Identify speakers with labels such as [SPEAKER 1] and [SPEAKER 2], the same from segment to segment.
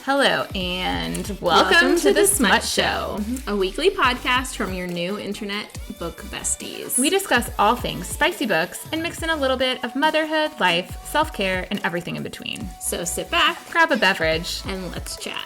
[SPEAKER 1] Hello, and welcome to the Smut Show,
[SPEAKER 2] a weekly podcast from your new internet book besties.
[SPEAKER 1] We discuss all things spicy books and mix in a little bit of motherhood, life, self-care, and everything in between.
[SPEAKER 2] So sit back,
[SPEAKER 1] grab a beverage,
[SPEAKER 2] and let's chat.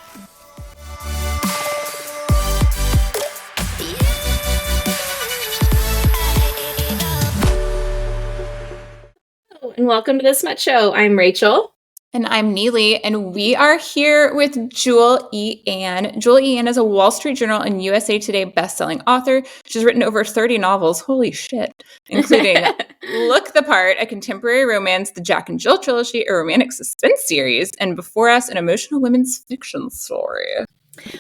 [SPEAKER 2] Hello, and welcome to the Smut Show. I'm Rachel.
[SPEAKER 1] And I'm Neely, and we are here with Jewel E. Ann. Jewel E. Ann is a Wall Street Journal and USA Today best-selling author. She's written over 30 novels, holy shit, including Look the Part, a contemporary romance, the Jack and Jill trilogy, a romantic suspense series, and Before Us, an emotional women's fiction story.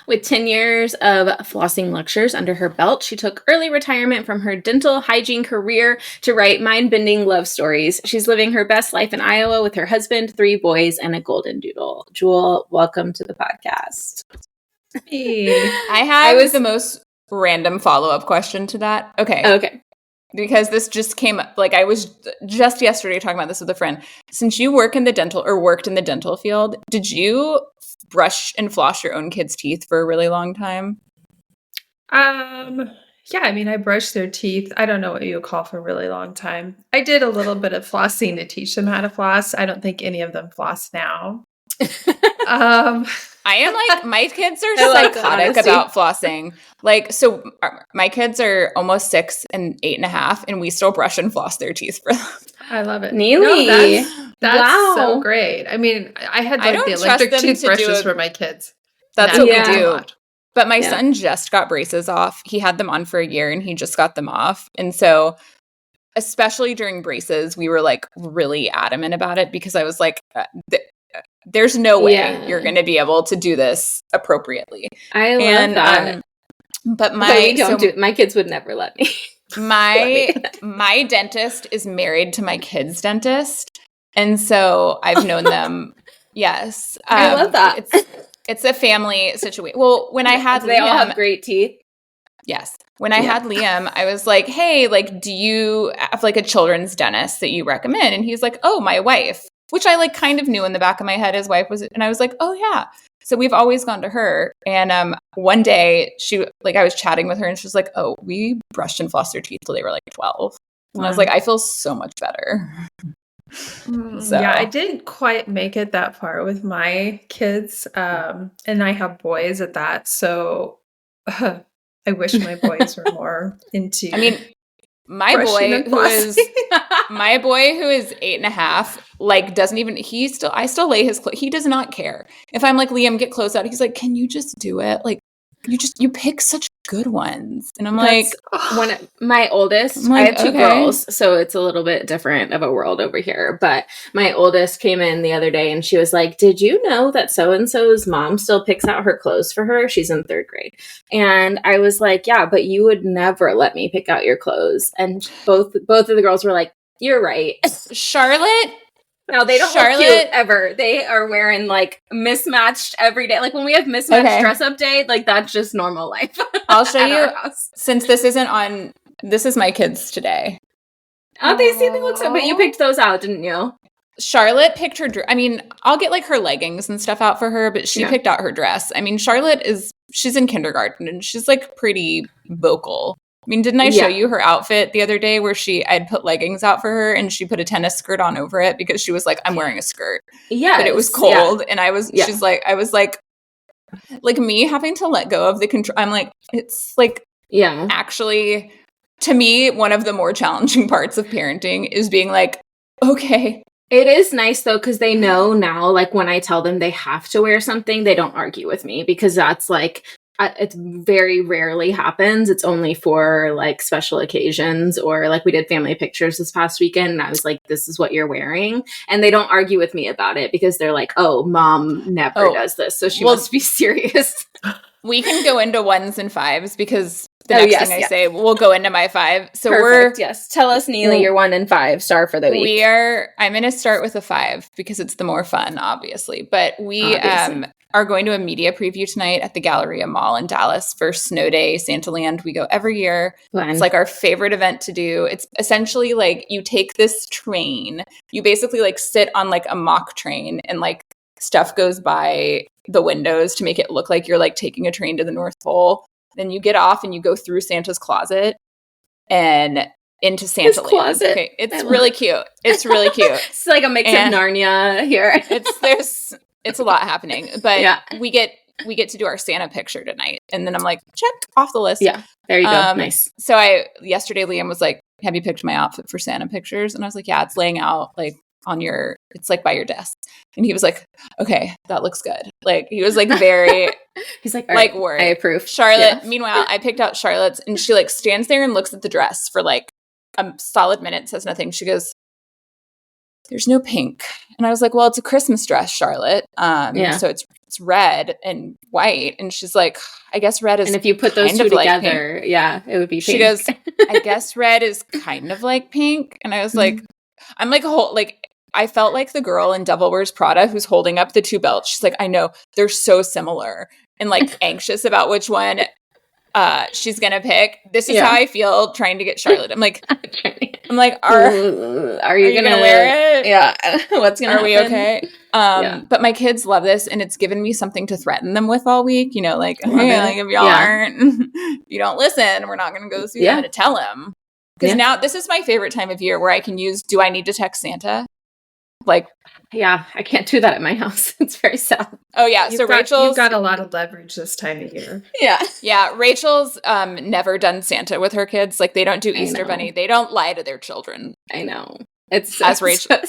[SPEAKER 2] With 10 years of flossing lectures under her belt, she took early retirement from her dental hygiene career to write mind-bending love stories. She's living her best life in Iowa with her husband, 3 boys, and a golden doodle. Jewel, welcome to the podcast.
[SPEAKER 1] Hey. I was the most random follow-up question to that. Okay. Because this just came up, like I was just yesterday talking about this with a friend. Since you worked in the dental field, did you brush and floss your own kids' teeth for a really long time?
[SPEAKER 3] Yeah, I mean, I brushed their teeth. I don't know what you would call for a really long time. I did a little bit of flossing to teach them how to floss. I don't think any of them floss now.
[SPEAKER 1] I am like, my kids are psychotic about flossing. Like, so my kids are almost 6 and 8.5, and we still brush and floss their teeth for them.
[SPEAKER 3] I love it.
[SPEAKER 2] Neely.
[SPEAKER 3] No, that's so great. I mean, I had like the electric toothbrushes for my kids.
[SPEAKER 1] That's what we do. But my son just got braces off. He had them on for a year, and he just got them off. And so, especially during braces, we were like really adamant about it because I was like, there's no way you're going to be able to do this appropriately.
[SPEAKER 2] I love that.
[SPEAKER 1] But
[SPEAKER 2] my kids would never let me.
[SPEAKER 1] My dentist is married to my kid's dentist. And so I've known them. Yes.
[SPEAKER 2] I love that.
[SPEAKER 1] It's a family situation. Well, when I had
[SPEAKER 2] they all have great teeth.
[SPEAKER 1] Yes. When I had Liam, I was like, hey, like, do you have like a children's dentist that you recommend? And he's like, oh, my wife, which I like kind of knew in the back of my head his wife was. And I was like, oh, yeah. So we've always gone to her. And one day I was chatting with her and she was like, oh, we brushed and flossed their teeth till they were like 12. And I was like, I feel so much better.
[SPEAKER 3] Yeah, I didn't quite make it that far with my kids. And I have boys at that. So I wish my boys were more into
[SPEAKER 1] my boy who is 8.5, like doesn't even, I still lay his clothes. He does not care. If I'm like, Liam, get clothes out. He's like, can you just do it? Like, you pick such good ones. And I'm
[SPEAKER 2] my oldest, I have 2 girls, so it's a little bit different of a world over here. But my oldest came in the other day and she was like, did you know that so-and-so's mom still picks out her clothes for her? She's in 3rd grade. And I was like, yeah, but you would never let me pick out your clothes. And both of the girls were like, you're right.
[SPEAKER 1] Charlotte?
[SPEAKER 2] No, they don't look cute ever. They are wearing like mismatched every day. Like when we have mismatched dress up day, like that's just normal life.
[SPEAKER 1] I'll show you, since this isn't on, this is my kids today.
[SPEAKER 2] Oh, they look so, but you picked those out, didn't you?
[SPEAKER 1] Charlotte picked her, I'll get like her leggings and stuff out for her, but she picked out her dress. I mean, she's in kindergarten and she's like pretty vocal. I mean, didn't I show you her outfit the other day where I'd put leggings out for her and she put a tennis skirt on over it because she was like, I'm wearing a skirt. Yeah. But it was cold. And she's like, I was like me having to let go of the control. I'm like, it's like, actually, to me, one of the more challenging parts of parenting is being like, okay.
[SPEAKER 2] It is nice though, because they know now, like when I tell them they have to wear something, they don't argue with me because that's like, it very rarely happens. It's only for like special occasions or like we did family pictures this past weekend and I was like, this is what you're wearing. And they don't argue with me about it because they're like, oh, mom never does this. So she must be serious.
[SPEAKER 1] We can go into 1s and 5s because the next thing I say, we'll go into my 5. So
[SPEAKER 2] Perfect, tell us, Neely, your 1 and 5 star for the week.
[SPEAKER 1] I'm going to start with a 5 because it's the more fun, obviously. But we are going to a media preview tonight at the Galleria Mall in Dallas for Snow Day, Santaland. We go every year. Fun. It's like our favorite event to do. It's essentially like you take this train, you basically like sit on like a mock train and like stuff goes by the windows to make it look like you're like taking a train to the North Pole. Then you get off and you go through Santa's closet and into Santa
[SPEAKER 2] closet.
[SPEAKER 1] Okay, it's really cute. It's really cute.
[SPEAKER 2] It's like a mix of Narnia here.
[SPEAKER 1] It's a lot happening, but we get to do our Santa picture tonight, and then I'm like, check off the list.
[SPEAKER 2] Yeah, there you go. Nice.
[SPEAKER 1] So yesterday Liam was like, have you picked my outfit for Santa pictures? And I was like, yeah, it's laying out like it's like by your desk. And he was like, okay, that looks good. Like he was like very,
[SPEAKER 2] he's like, all right, worried. I approve.
[SPEAKER 1] Charlotte. Meanwhile, I picked out Charlotte's, and she like stands there and looks at the dress for like a solid minute, says nothing. She goes, there's no pink. And I was like, well, it's a Christmas dress, Charlotte. So it's red and white. And she's like, I guess red is.
[SPEAKER 2] And if you put those two together, it would be pink.
[SPEAKER 1] She goes, I guess red is kind of like pink. And I was like, I'm like, I felt like the girl in Devil Wears Prada who's holding up the two belts. She's like, I know, they're so similar, and like anxious about which one she's gonna pick. This is how I feel trying to get Charlotte. I'm like, are you gonna wear it?
[SPEAKER 2] Yeah. What's gonna happen?
[SPEAKER 1] Are we okay? But my kids love this, and it's given me something to threaten them with all week. You know, like, hey, like if y'all aren't, you don't listen, we're not gonna go see them to tell them. Because now this is my favorite time of year where I can use, do I need to text Santa? Like,
[SPEAKER 2] yeah, I can't do that at my house. It's very sad.
[SPEAKER 1] Oh yeah. You've
[SPEAKER 3] got a lot of leverage this time of year.
[SPEAKER 2] Yeah.
[SPEAKER 1] Yeah. Rachel's never done Santa with her kids. Like they don't do Easter Bunny. They don't lie to their children.
[SPEAKER 2] I know. It's as Rachel.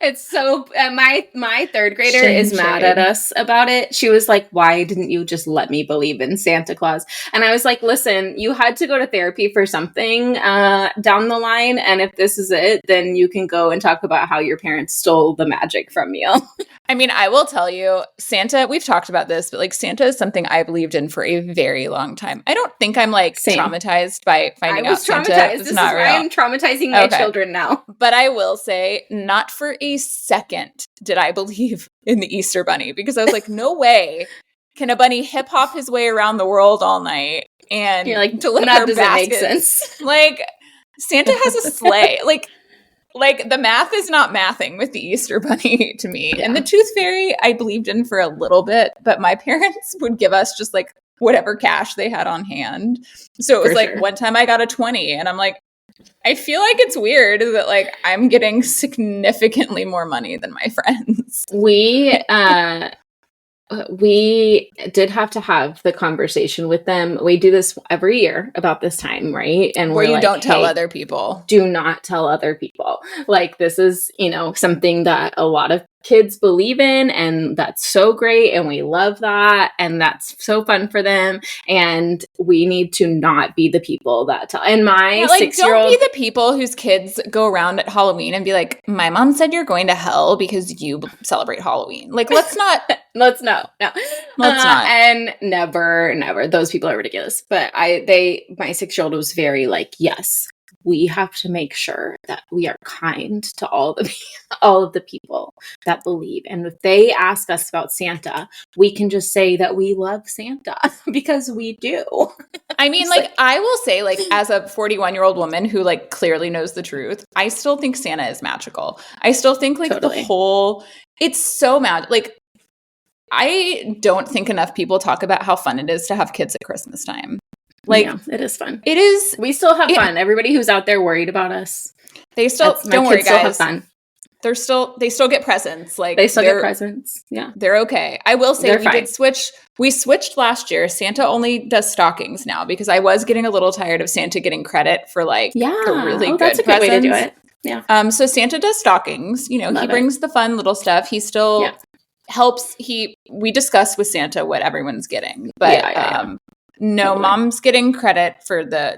[SPEAKER 2] It's so my third grader is mad at us about it. She was like, why didn't you just let me believe in Santa Claus? And I was like, listen, you had to go to therapy for something down the line. And if this is it, then you can go and talk about how your parents stole the magic from you.
[SPEAKER 1] I mean, I will tell you, Santa, we've talked about this, but like Santa is something I believed in for a very long time. I don't think I'm like traumatized by finding out Santa.
[SPEAKER 2] This is why I'm traumatizing my children now.
[SPEAKER 1] But I will say, not for a second did I believe in the Easter Bunny, because I was like, no way can a bunny hip hop his way around the world all night and deliver
[SPEAKER 2] that doesn't
[SPEAKER 1] baskets.
[SPEAKER 2] Make sense.
[SPEAKER 1] Like Santa has a sleigh. Like the math is not mathing with the Easter Bunny to me. Yeah. And the Tooth Fairy I believed in for a little bit, but my parents would give us just like whatever cash they had on hand. So it was like one time I got a 20 and I'm like, I feel like it's weird that like I'm getting significantly more money than my friends.
[SPEAKER 2] We did have to have the conversation with them. We do this every year about this time, right? And
[SPEAKER 1] where you don't tell other people.
[SPEAKER 2] Do not tell other people. Like this is, something that a lot of kids believe in, and that's so great, and we love that, and that's so fun for them, and we need to not be the people that tell. And my 6-year-old,
[SPEAKER 1] don't be the people whose kids go around at Halloween and be like, my mom said you're going to hell because you celebrate Halloween. Like, let's not.
[SPEAKER 2] Let's not. And never. Those people are ridiculous. But my 6-year-old was very like, yes, we have to make sure that we are kind to all of the people that believe. And if they ask us about Santa, we can just say that we love Santa because we do.
[SPEAKER 1] I mean, like I will say, like, as a 41-year-old woman who like clearly knows the truth, I still think Santa is magical. I still think like it's so magic. Like, I don't think enough people talk about how fun it is to have kids at Christmas time. Like,
[SPEAKER 2] yeah, it is fun.
[SPEAKER 1] It is.
[SPEAKER 2] We still have fun. Everybody who's out there worried about us,
[SPEAKER 1] they still don't worry, guys.
[SPEAKER 2] Still have fun.
[SPEAKER 1] They still get presents. Like
[SPEAKER 2] they still get presents. Yeah,
[SPEAKER 1] they're okay. I will say did switch. We switched last year. Santa only does stockings now because I was getting a little tired of Santa getting credit for like the really good
[SPEAKER 2] that's a good way to do it. Yeah.
[SPEAKER 1] So Santa does stockings. He brings the fun little stuff. He still helps. We discuss with Santa what everyone's getting, but no, Mom's getting credit for the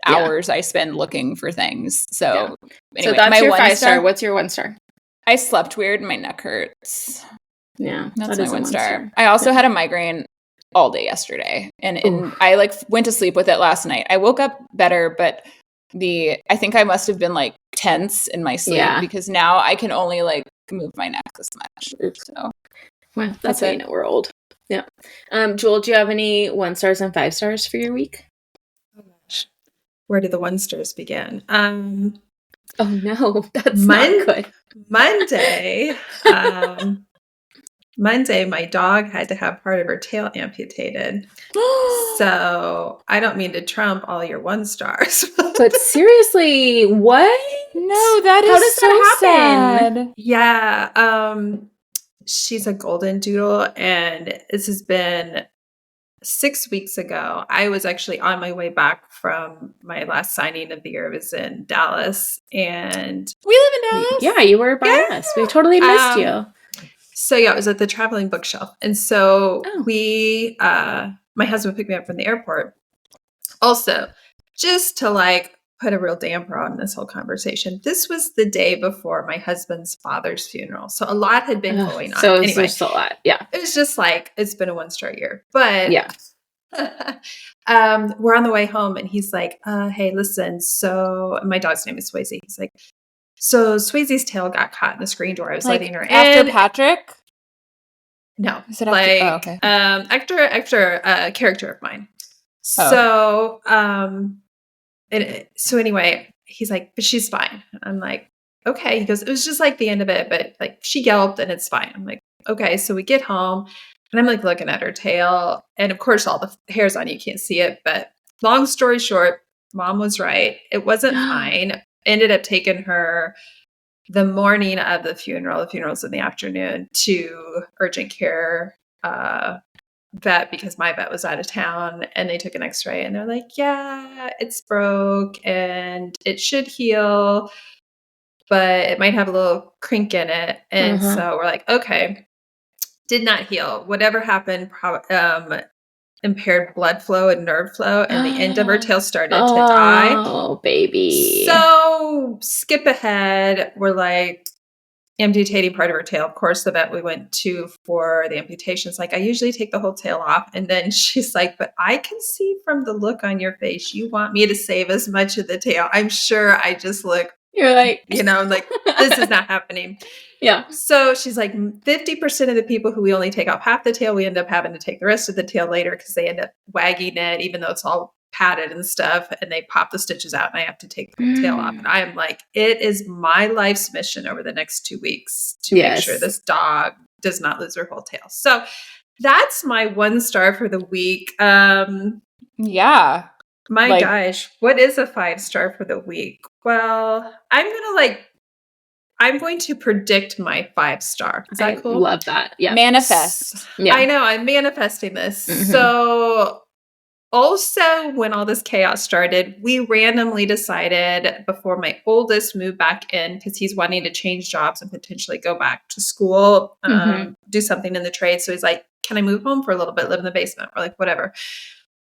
[SPEAKER 1] hours I spend looking for things. So anyway,
[SPEAKER 2] so that's your 5-star. What's your 1-star?
[SPEAKER 1] I slept weird and my neck hurts.
[SPEAKER 2] Yeah,
[SPEAKER 1] that's my 1-star. I also had a migraine all day yesterday, and I like went to sleep with it last night. I woke up better, but I think I must have been like tense in my sleep because now I can only like move my neck this much. So
[SPEAKER 2] well, that's how you know we're old. Yeah. Jewel, do you have any 1-stars and 5-stars for your week?
[SPEAKER 3] Oh gosh. Where do the 1-stars begin?
[SPEAKER 2] Oh no, that's not good.
[SPEAKER 3] Monday. Monday, my dog had to have part of her tail amputated. So I don't mean to trump all your 1 stars.
[SPEAKER 2] But seriously, what?
[SPEAKER 1] No, that is
[SPEAKER 2] How does
[SPEAKER 1] so
[SPEAKER 2] that happen?
[SPEAKER 1] sad.
[SPEAKER 3] Yeah. She's a golden doodle, and this has been 6 weeks ago. I was actually on my way back from my last signing of the year. I was in Dallas, and
[SPEAKER 1] we live in Dallas.
[SPEAKER 2] Yeah, you were by us. We totally missed you.
[SPEAKER 3] So yeah, it was at the Traveling Bookshelf, and so we, my husband picked me up from the airport. Also, just to like put a real damper on this whole conversation, this was the day before my husband's father's funeral, so a lot had been going on.
[SPEAKER 2] So it was just a lot. Yeah,
[SPEAKER 3] it was just like it's been a 1-star year, but
[SPEAKER 2] yeah.
[SPEAKER 3] We're on the way home, and he's like, "Hey, listen." So my dog's name is Swayze. He's like, "So Swayze's tail got caught in the screen door. I was letting her in."
[SPEAKER 1] After Patrick?
[SPEAKER 3] No,
[SPEAKER 1] is it after?
[SPEAKER 3] Okay. After a character of mine. So, so anyway, he's like, "But she's fine." I'm like, "Okay." He goes, "It was just like the end of it, but like she yelped and it's fine." I'm like, "Okay." So we get home, and I'm like looking at her tail, and of course all the hair's on, you can't see it, but long story short, Mom was right. It wasn't fine. Ended up taking her the morning of the funeral. The funeral's in the afternoon, to urgent care vet, because my vet was out of town, and they took an x-ray, and they're like, "Yeah, it's broke and it should heal, but it might have a little crink in it." And so we're like, okay. Did not heal. Whatever happened impaired blood flow and nerve flow, and the end of her tail started to die.
[SPEAKER 2] Oh, baby.
[SPEAKER 3] So skip ahead. We're like amputating part of her tail. Of course, the vet we went to for the amputation's like, "I usually take the whole tail off." And then she's like, "But I can see from the look on your face, you want me to save as much of the tail." I'm sure I just look,
[SPEAKER 2] you're like,
[SPEAKER 3] like, this is not happening.
[SPEAKER 2] Yeah.
[SPEAKER 3] So she's like, 50% of the people who we only take off half the tail, we end up having to take the rest of the tail later, because they end up wagging it, even though it's all padded and stuff, and they pop the stitches out, and I have to take the tail off. And I am like, it is my life's mission over the next 2 weeks to make sure this dog does not lose her whole tail. So that's my 1 star for the week.
[SPEAKER 1] Yeah.
[SPEAKER 3] My gosh, what is a 5-star for the week? Well, I'm going to predict my 5-star. Is that cool?
[SPEAKER 2] Love that. Yeah.
[SPEAKER 1] Manifest.
[SPEAKER 2] Yeah.
[SPEAKER 3] I know. I'm manifesting this. So also, when all this chaos started, we randomly decided, before my oldest moved back in, because he's wanting to change jobs and potentially go back to school, do something in the trade. So he's like, "Can I move home for a little bit, live in the basement?" We're like, "Whatever."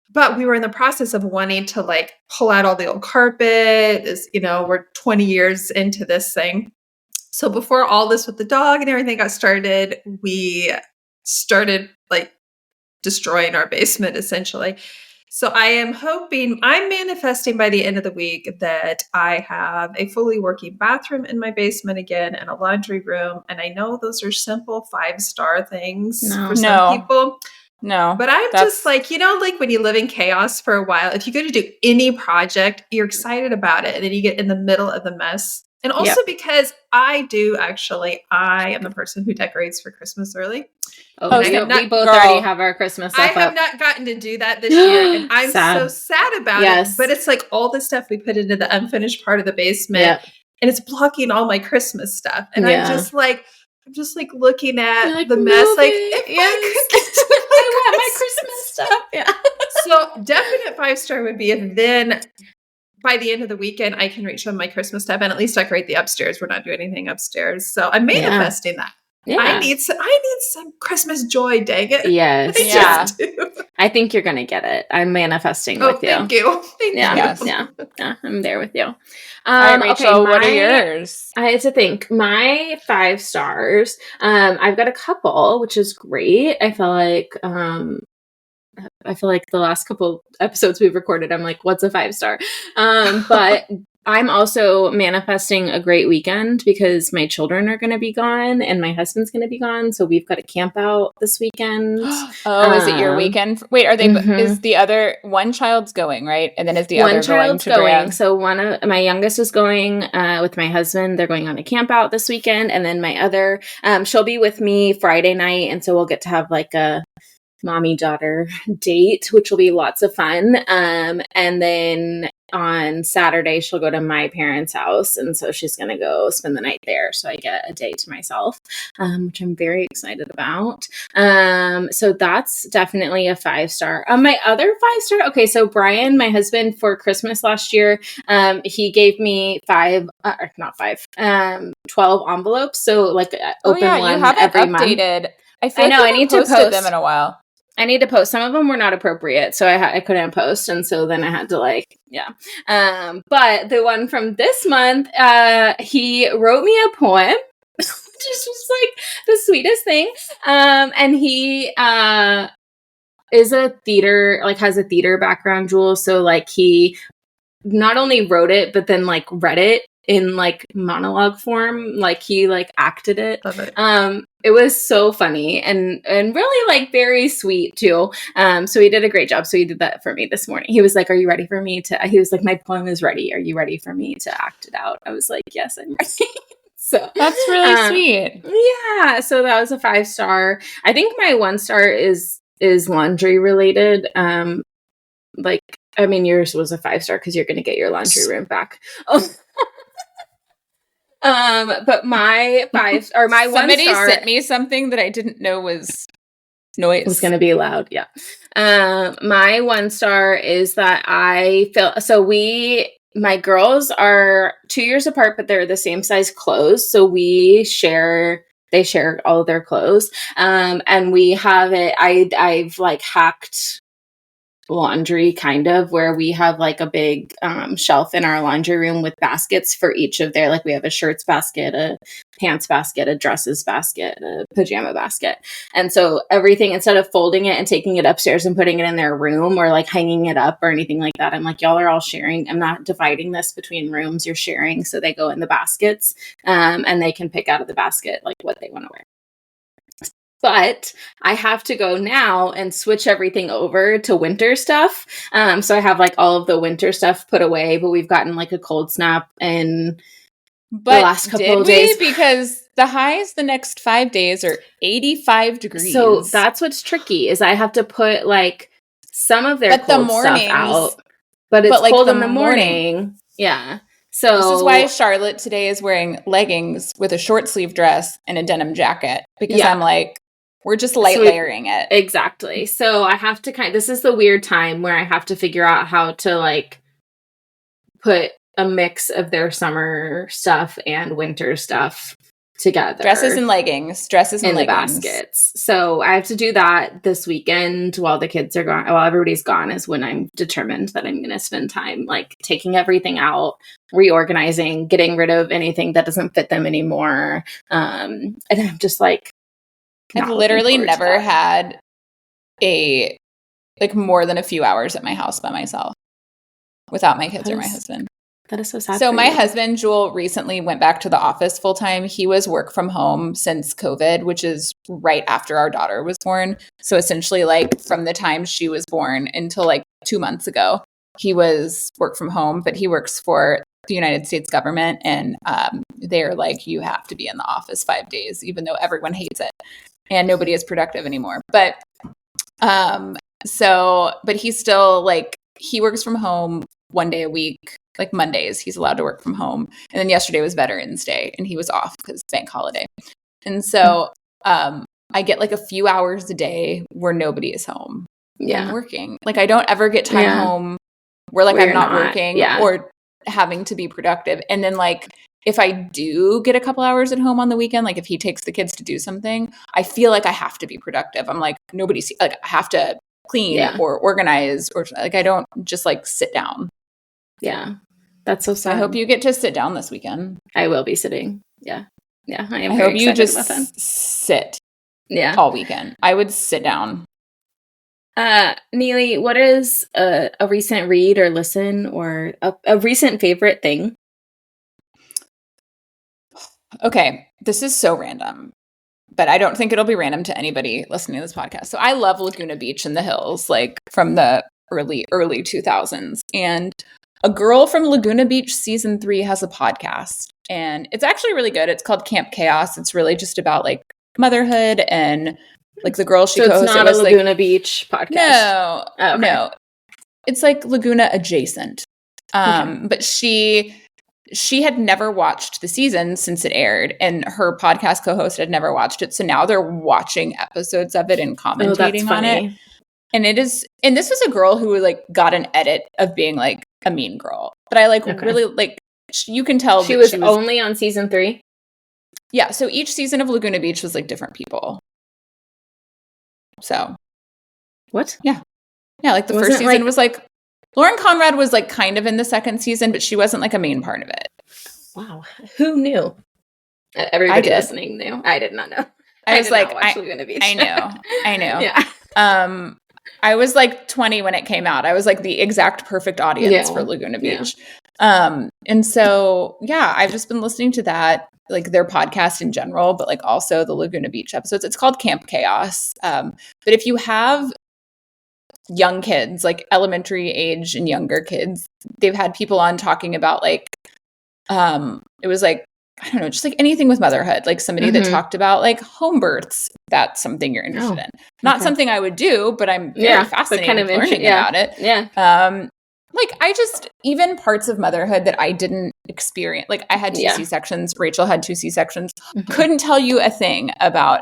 [SPEAKER 3] But we were in the process of wanting to like pull out all the old carpet. We're 20 years into this thing. So before all this with the dog and everything got started, we started like destroying our basement, essentially. So I'm manifesting by the end of the week that I have a fully working bathroom in my basement again, and a laundry room. And I know those are simple 5-star things for some people.
[SPEAKER 1] No.
[SPEAKER 3] But I'm just like, like when you live in chaos for a while, if you go to do any project, you're excited about it, and then you get in the middle of the mess. And also because I am the person who decorates for Christmas early.
[SPEAKER 2] Oh, we both already have our Christmas stuff
[SPEAKER 3] I have not gotten to do that this year, and I'm so sad about it. But it's like all the stuff we put into the unfinished part of the basement, and it's blocking all my Christmas stuff. And I'm just like looking at the mess, like, if I could get to I want my Christmas stuff. Yeah. So definite 5-star would be if then by the end of the weekend I can reach on my Christmas stuff and at least decorate the upstairs. We're not doing anything upstairs, so I'm manifesting that. Yeah. I need some Christmas joy, dang it.
[SPEAKER 2] Yes. I think you're gonna get it. I'm manifesting with you.
[SPEAKER 3] Thank you. Thank you.
[SPEAKER 2] Yeah, I'm there with you.
[SPEAKER 1] All right, Rachel, what are yours?
[SPEAKER 2] I had to think. My 5 stars. I've got a couple, which is great. I feel like the last couple episodes we've recorded, I'm like, what's a 5-star? But I'm also manifesting a great weekend because my children are going to be gone and my husband's going to be gone. So we've got to camp out this weekend.
[SPEAKER 1] Is it your weekend? Wait, are they, is the other, one child's going, right? And then is the other going to Graham?
[SPEAKER 2] So my youngest is going with my husband. They're going on a camp out this weekend. And then my other, she'll be with me Friday night. And so we'll get to have like a mommy-daughter date, which will be lots of fun. And then on Saturday, she'll go to my parents' house. And so she's going to go spend the night there. So I get a day to myself, which I'm very excited about. So that's definitely a 5-star. My other 5-star, okay, so Brian, my husband, for Christmas last year, he gave me 12 envelopes. So like open one
[SPEAKER 1] you haven't
[SPEAKER 2] every
[SPEAKER 1] updated.
[SPEAKER 2] month.
[SPEAKER 1] I feel like I need to post them in a while.
[SPEAKER 2] I need to post. Some of them were not appropriate, so I couldn't post, and so then I had to but the one from this month, he wrote me a poem, which is just like the sweetest thing. And he is a theater, like has a theater background, Jewel. So like he not only wrote it, but then like read it in like monologue form, like he like acted it.
[SPEAKER 3] Love it.
[SPEAKER 2] It was so funny and really like very sweet too. So he did a great job. So he did that for me this morning. He was like, "Are you ready for me to?" He was like, "My poem is ready. Are you ready for me to act it out?" I was like, "Yes, I'm ready." So
[SPEAKER 1] that's really sweet.
[SPEAKER 2] Yeah. So that was a 5-star. I think my 1-star is laundry related. Yours was a 5-star because you're going to get your laundry room back. Oh. But my 5 or my 1-star.
[SPEAKER 1] Somebody sent me something that I didn't know was noise.
[SPEAKER 2] It was going to be loud. Yeah. My 1-star is that I feel my girls are 2 years apart, but they're the same size clothes. So they share all of their clothes. And we have it. I've like hacked laundry kind of where we have like a big shelf in our laundry room with baskets for each of their, like we have a shirts basket, a pants basket, a dresses basket, a pajama basket. And so everything, instead of folding it and taking it upstairs and putting it in their room or like hanging it up or anything like that, I'm like, y'all are all sharing. I'm not dividing this between rooms. You're sharing. So they go in the baskets and they can pick out of the basket like what they want to wear. But I have to go now and switch everything over to winter stuff. So I have like all of the winter stuff put away, but we've gotten like a cold snap in the last couple of days.
[SPEAKER 1] Because the highs the next 5 days are 85 degrees.
[SPEAKER 2] So that's what's tricky is I have to put like some of their cold stuff out. But it's cold in the morning. Yeah. So
[SPEAKER 1] this is why Charlotte today is wearing leggings with a short sleeve dress and a denim jacket. Because I'm like, we're just layering it.
[SPEAKER 2] Exactly. So I have to this is the weird time where I have to figure out how to like put a mix of their summer stuff and winter stuff together.
[SPEAKER 1] Dresses and leggings. In
[SPEAKER 2] the baskets. So I have to do that this weekend while the kids are gone. While everybody's gone is when I'm determined that I'm going to spend time like taking everything out, reorganizing, getting rid of anything that doesn't fit them anymore. And I'm just like,
[SPEAKER 1] I've literally never had more than a few hours at my house by myself without my kids or my husband.
[SPEAKER 2] That is so sad.
[SPEAKER 1] So my husband, Jewel, recently went back to the office full time. He was work from home since COVID, which is right after our daughter was born. So essentially like from the time she was born until like 2 months ago, he was work from home, but he works for the United States government. And they're like, you have to be in the office 5 days, even though everyone hates it. And nobody is productive anymore. But he's still like, he works from home 1 day a week, like Mondays, he's allowed to work from home. And then yesterday was Veterans Day and he was off because bank holiday. And so I get like a few hours a day where nobody is home. Yeah. I'm working. Like I don't ever get time home where like I'm not working or having to be productive. And then like, if I do get a couple hours at home on the weekend, like if he takes the kids to do something, I feel like I have to be productive. I'm like, I have to clean or organize or like, I don't just like sit down.
[SPEAKER 2] Yeah. That's so sad.
[SPEAKER 1] I hope you get to sit down this weekend.
[SPEAKER 2] I will be sitting. Yeah. Yeah. I
[SPEAKER 1] hope you just sit all weekend. I would sit down.
[SPEAKER 2] Neely, what is a recent read or listen or a recent favorite thing?
[SPEAKER 1] Okay, this is so random, but I don't think it'll be random to anybody listening to this podcast. So I love Laguna Beach in the hills, like from the early 2000s. And a girl from Laguna Beach season 3 has a podcast, and it's actually really good. It's called Camp Chaos. It's really just about like motherhood and like the girl she
[SPEAKER 2] so
[SPEAKER 1] co-hosted.
[SPEAKER 2] It's not a Laguna Beach podcast.
[SPEAKER 1] No, oh, okay. No, it's like Laguna adjacent. But she had never watched the season since it aired, and her podcast co-host had never watched it. So now they're watching episodes of it and commentating on it. And this was a girl who like got an edit of being like a mean girl. But I like really like, you can tell
[SPEAKER 2] she was only on season 3.
[SPEAKER 1] Yeah. So each season of Laguna Beach was like different people. So.
[SPEAKER 2] What?
[SPEAKER 1] Yeah. Yeah. Like the first season was like, Lauren Conrad was like kind of in the second season, but she wasn't like a main part of it.
[SPEAKER 2] Wow. Who knew? Everybody listening knew. I did not know.
[SPEAKER 1] I was like, I know.
[SPEAKER 2] Yeah.
[SPEAKER 1] I was like 20 when it came out. I was like the exact perfect audience for Laguna Beach. Yeah. And so, yeah, I've just been listening to that, like their podcast in general, but like also the Laguna Beach episodes. It's called Camp Chaos. But if you have young kids, like elementary age and younger kids, they've had people on talking about like, it was like, I don't know, just like anything with motherhood, like somebody that talked about like home births. That's something you're interested in. Not something I would do, but I'm very fascinated kind of learning about it.
[SPEAKER 2] Yeah.
[SPEAKER 1] Like I just, even parts of motherhood that I didn't experience, like I had 2 C-sections, Rachel had 2 C-sections, couldn't tell you a thing about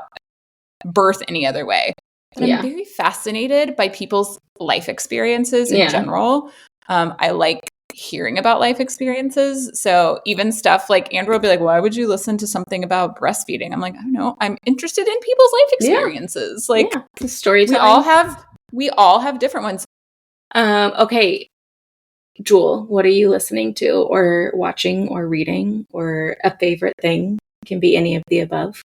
[SPEAKER 1] birth any other way. But I'm very fascinated by people's life experiences in general. I like hearing about life experiences. So even stuff like Andrew will be like, why would you listen to something about breastfeeding? I'm like, I don't know. I'm interested in people's life experiences. Like storytelling. We all have different ones.
[SPEAKER 2] Okay. Jewel, what are you listening to or watching or reading or a favorite thing? It can be any of the above.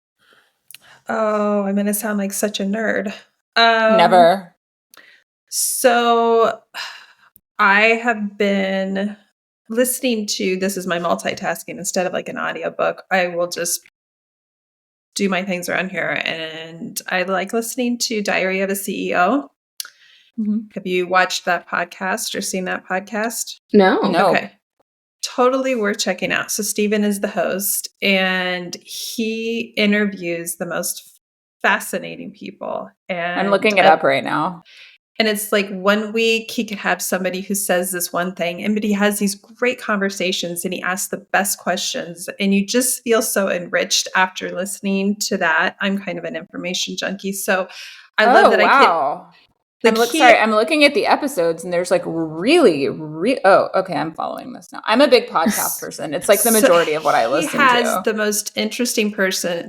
[SPEAKER 3] Oh, I'm going to sound like such a nerd.
[SPEAKER 1] Never.
[SPEAKER 3] So I have been listening to, this is my multitasking, instead of like an audiobook, I will just do my things around here. And I like listening to Diary of a CEO. Have you watched that podcast or seen that podcast?
[SPEAKER 2] No.
[SPEAKER 3] Okay. Totally worth checking out. So Steven is the host, and he interviews the most fascinating people. And
[SPEAKER 1] I'm looking it up right now.
[SPEAKER 3] And it's like 1 week he could have somebody who says this one thing, but he has these great conversations and he asks the best questions, and you just feel so enriched after listening to that. I'm kind of an information junkie, so I love that.
[SPEAKER 1] Wow. I'm looking at the episodes, and there's like really, okay, I'm following this now. I'm a big podcast person. It's like the majority of what I listen to. He
[SPEAKER 3] has the most interesting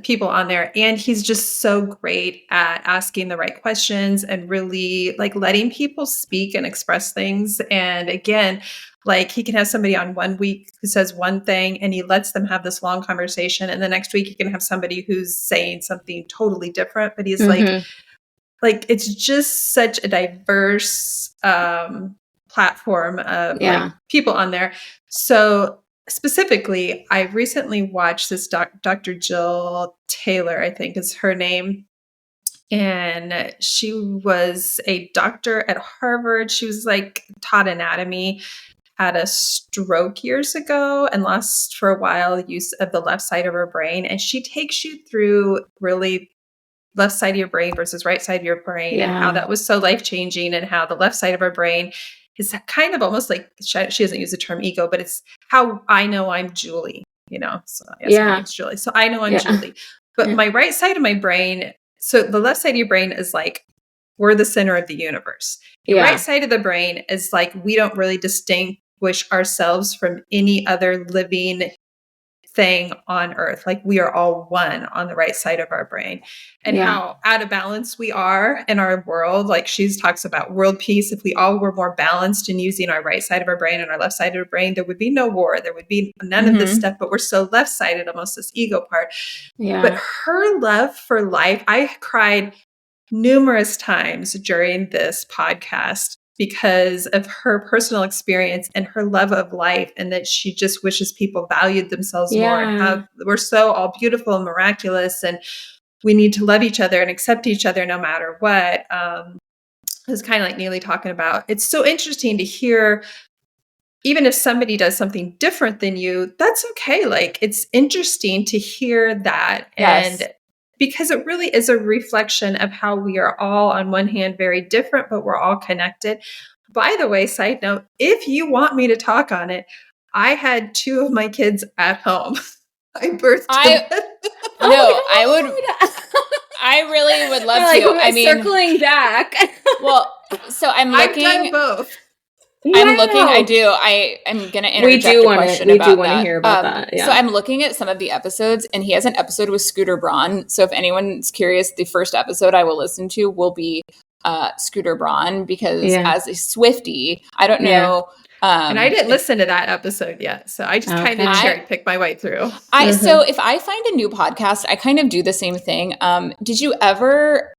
[SPEAKER 3] people on there, and he's just so great at asking the right questions and really like letting people speak and express things. And again, like he can have somebody on 1 week who says one thing and he lets them have this long conversation, and the next week he can have somebody who's saying something totally different, but he's like it's just such a diverse platform of like people on there. So specifically, I recently watched this Dr. Jill Taylor, I think is her name. And she was a doctor at Harvard. She was like taught anatomy, had a stroke years ago and lost for a while use of the left side of her brain. And she takes you through really left side of your brain versus right side of your brain and how that was so life-changing, and how the left side of our brain is kind of almost like, she doesn't use the term ego, but it's how I know I'm Julie, you know? So I guess my name's Julie. So I know I'm Julie, but my right side of my brain, so the left side of your brain is like, we're the center of the universe. The right side of the brain is like, we don't really distinguish ourselves from any other living thing on earth. Like we are all one on the right side of our brain, and how out of balance we are in our world. Like she talks about world peace. If we all were more balanced in using our right side of our brain and our left side of our brain, there would be no war. There would be none of this stuff, but we're so left-sided, almost this ego part. But her love for life, I cried numerous times during this podcast because of her personal experience and her love of life, and that she just wishes people valued themselves more, and how we're so all beautiful and miraculous, and we need to love each other and accept each other no matter what. It's kind of like Neely talking about. It's so interesting to hear, even if somebody does something different than you, that's okay. Like, it's interesting to hear that.
[SPEAKER 1] Yes.
[SPEAKER 3] And because it really is a reflection of how we are all, on one hand, very different, but we're all connected. By the way, side note, if you want me to talk on it, I had 2 of my kids at home. I birthed them.
[SPEAKER 1] I would. I really would love to. I mean,
[SPEAKER 2] circling back.
[SPEAKER 1] Well, so I'm looking.
[SPEAKER 3] I've done both.
[SPEAKER 1] I'm looking. I do. I'm going to interject a question about that.
[SPEAKER 2] We do want to hear about that. Yeah.
[SPEAKER 1] So I'm looking at some of the episodes, and he has an episode with Scooter Braun. So if anyone's curious, the first episode I will listen to will be Scooter Braun, because as a Swiftie, I don't know.
[SPEAKER 3] And I didn't listen to that episode yet, so I just kind of cherry picked my way through.
[SPEAKER 1] So if I find a new podcast, I kind of do the same thing. Did you ever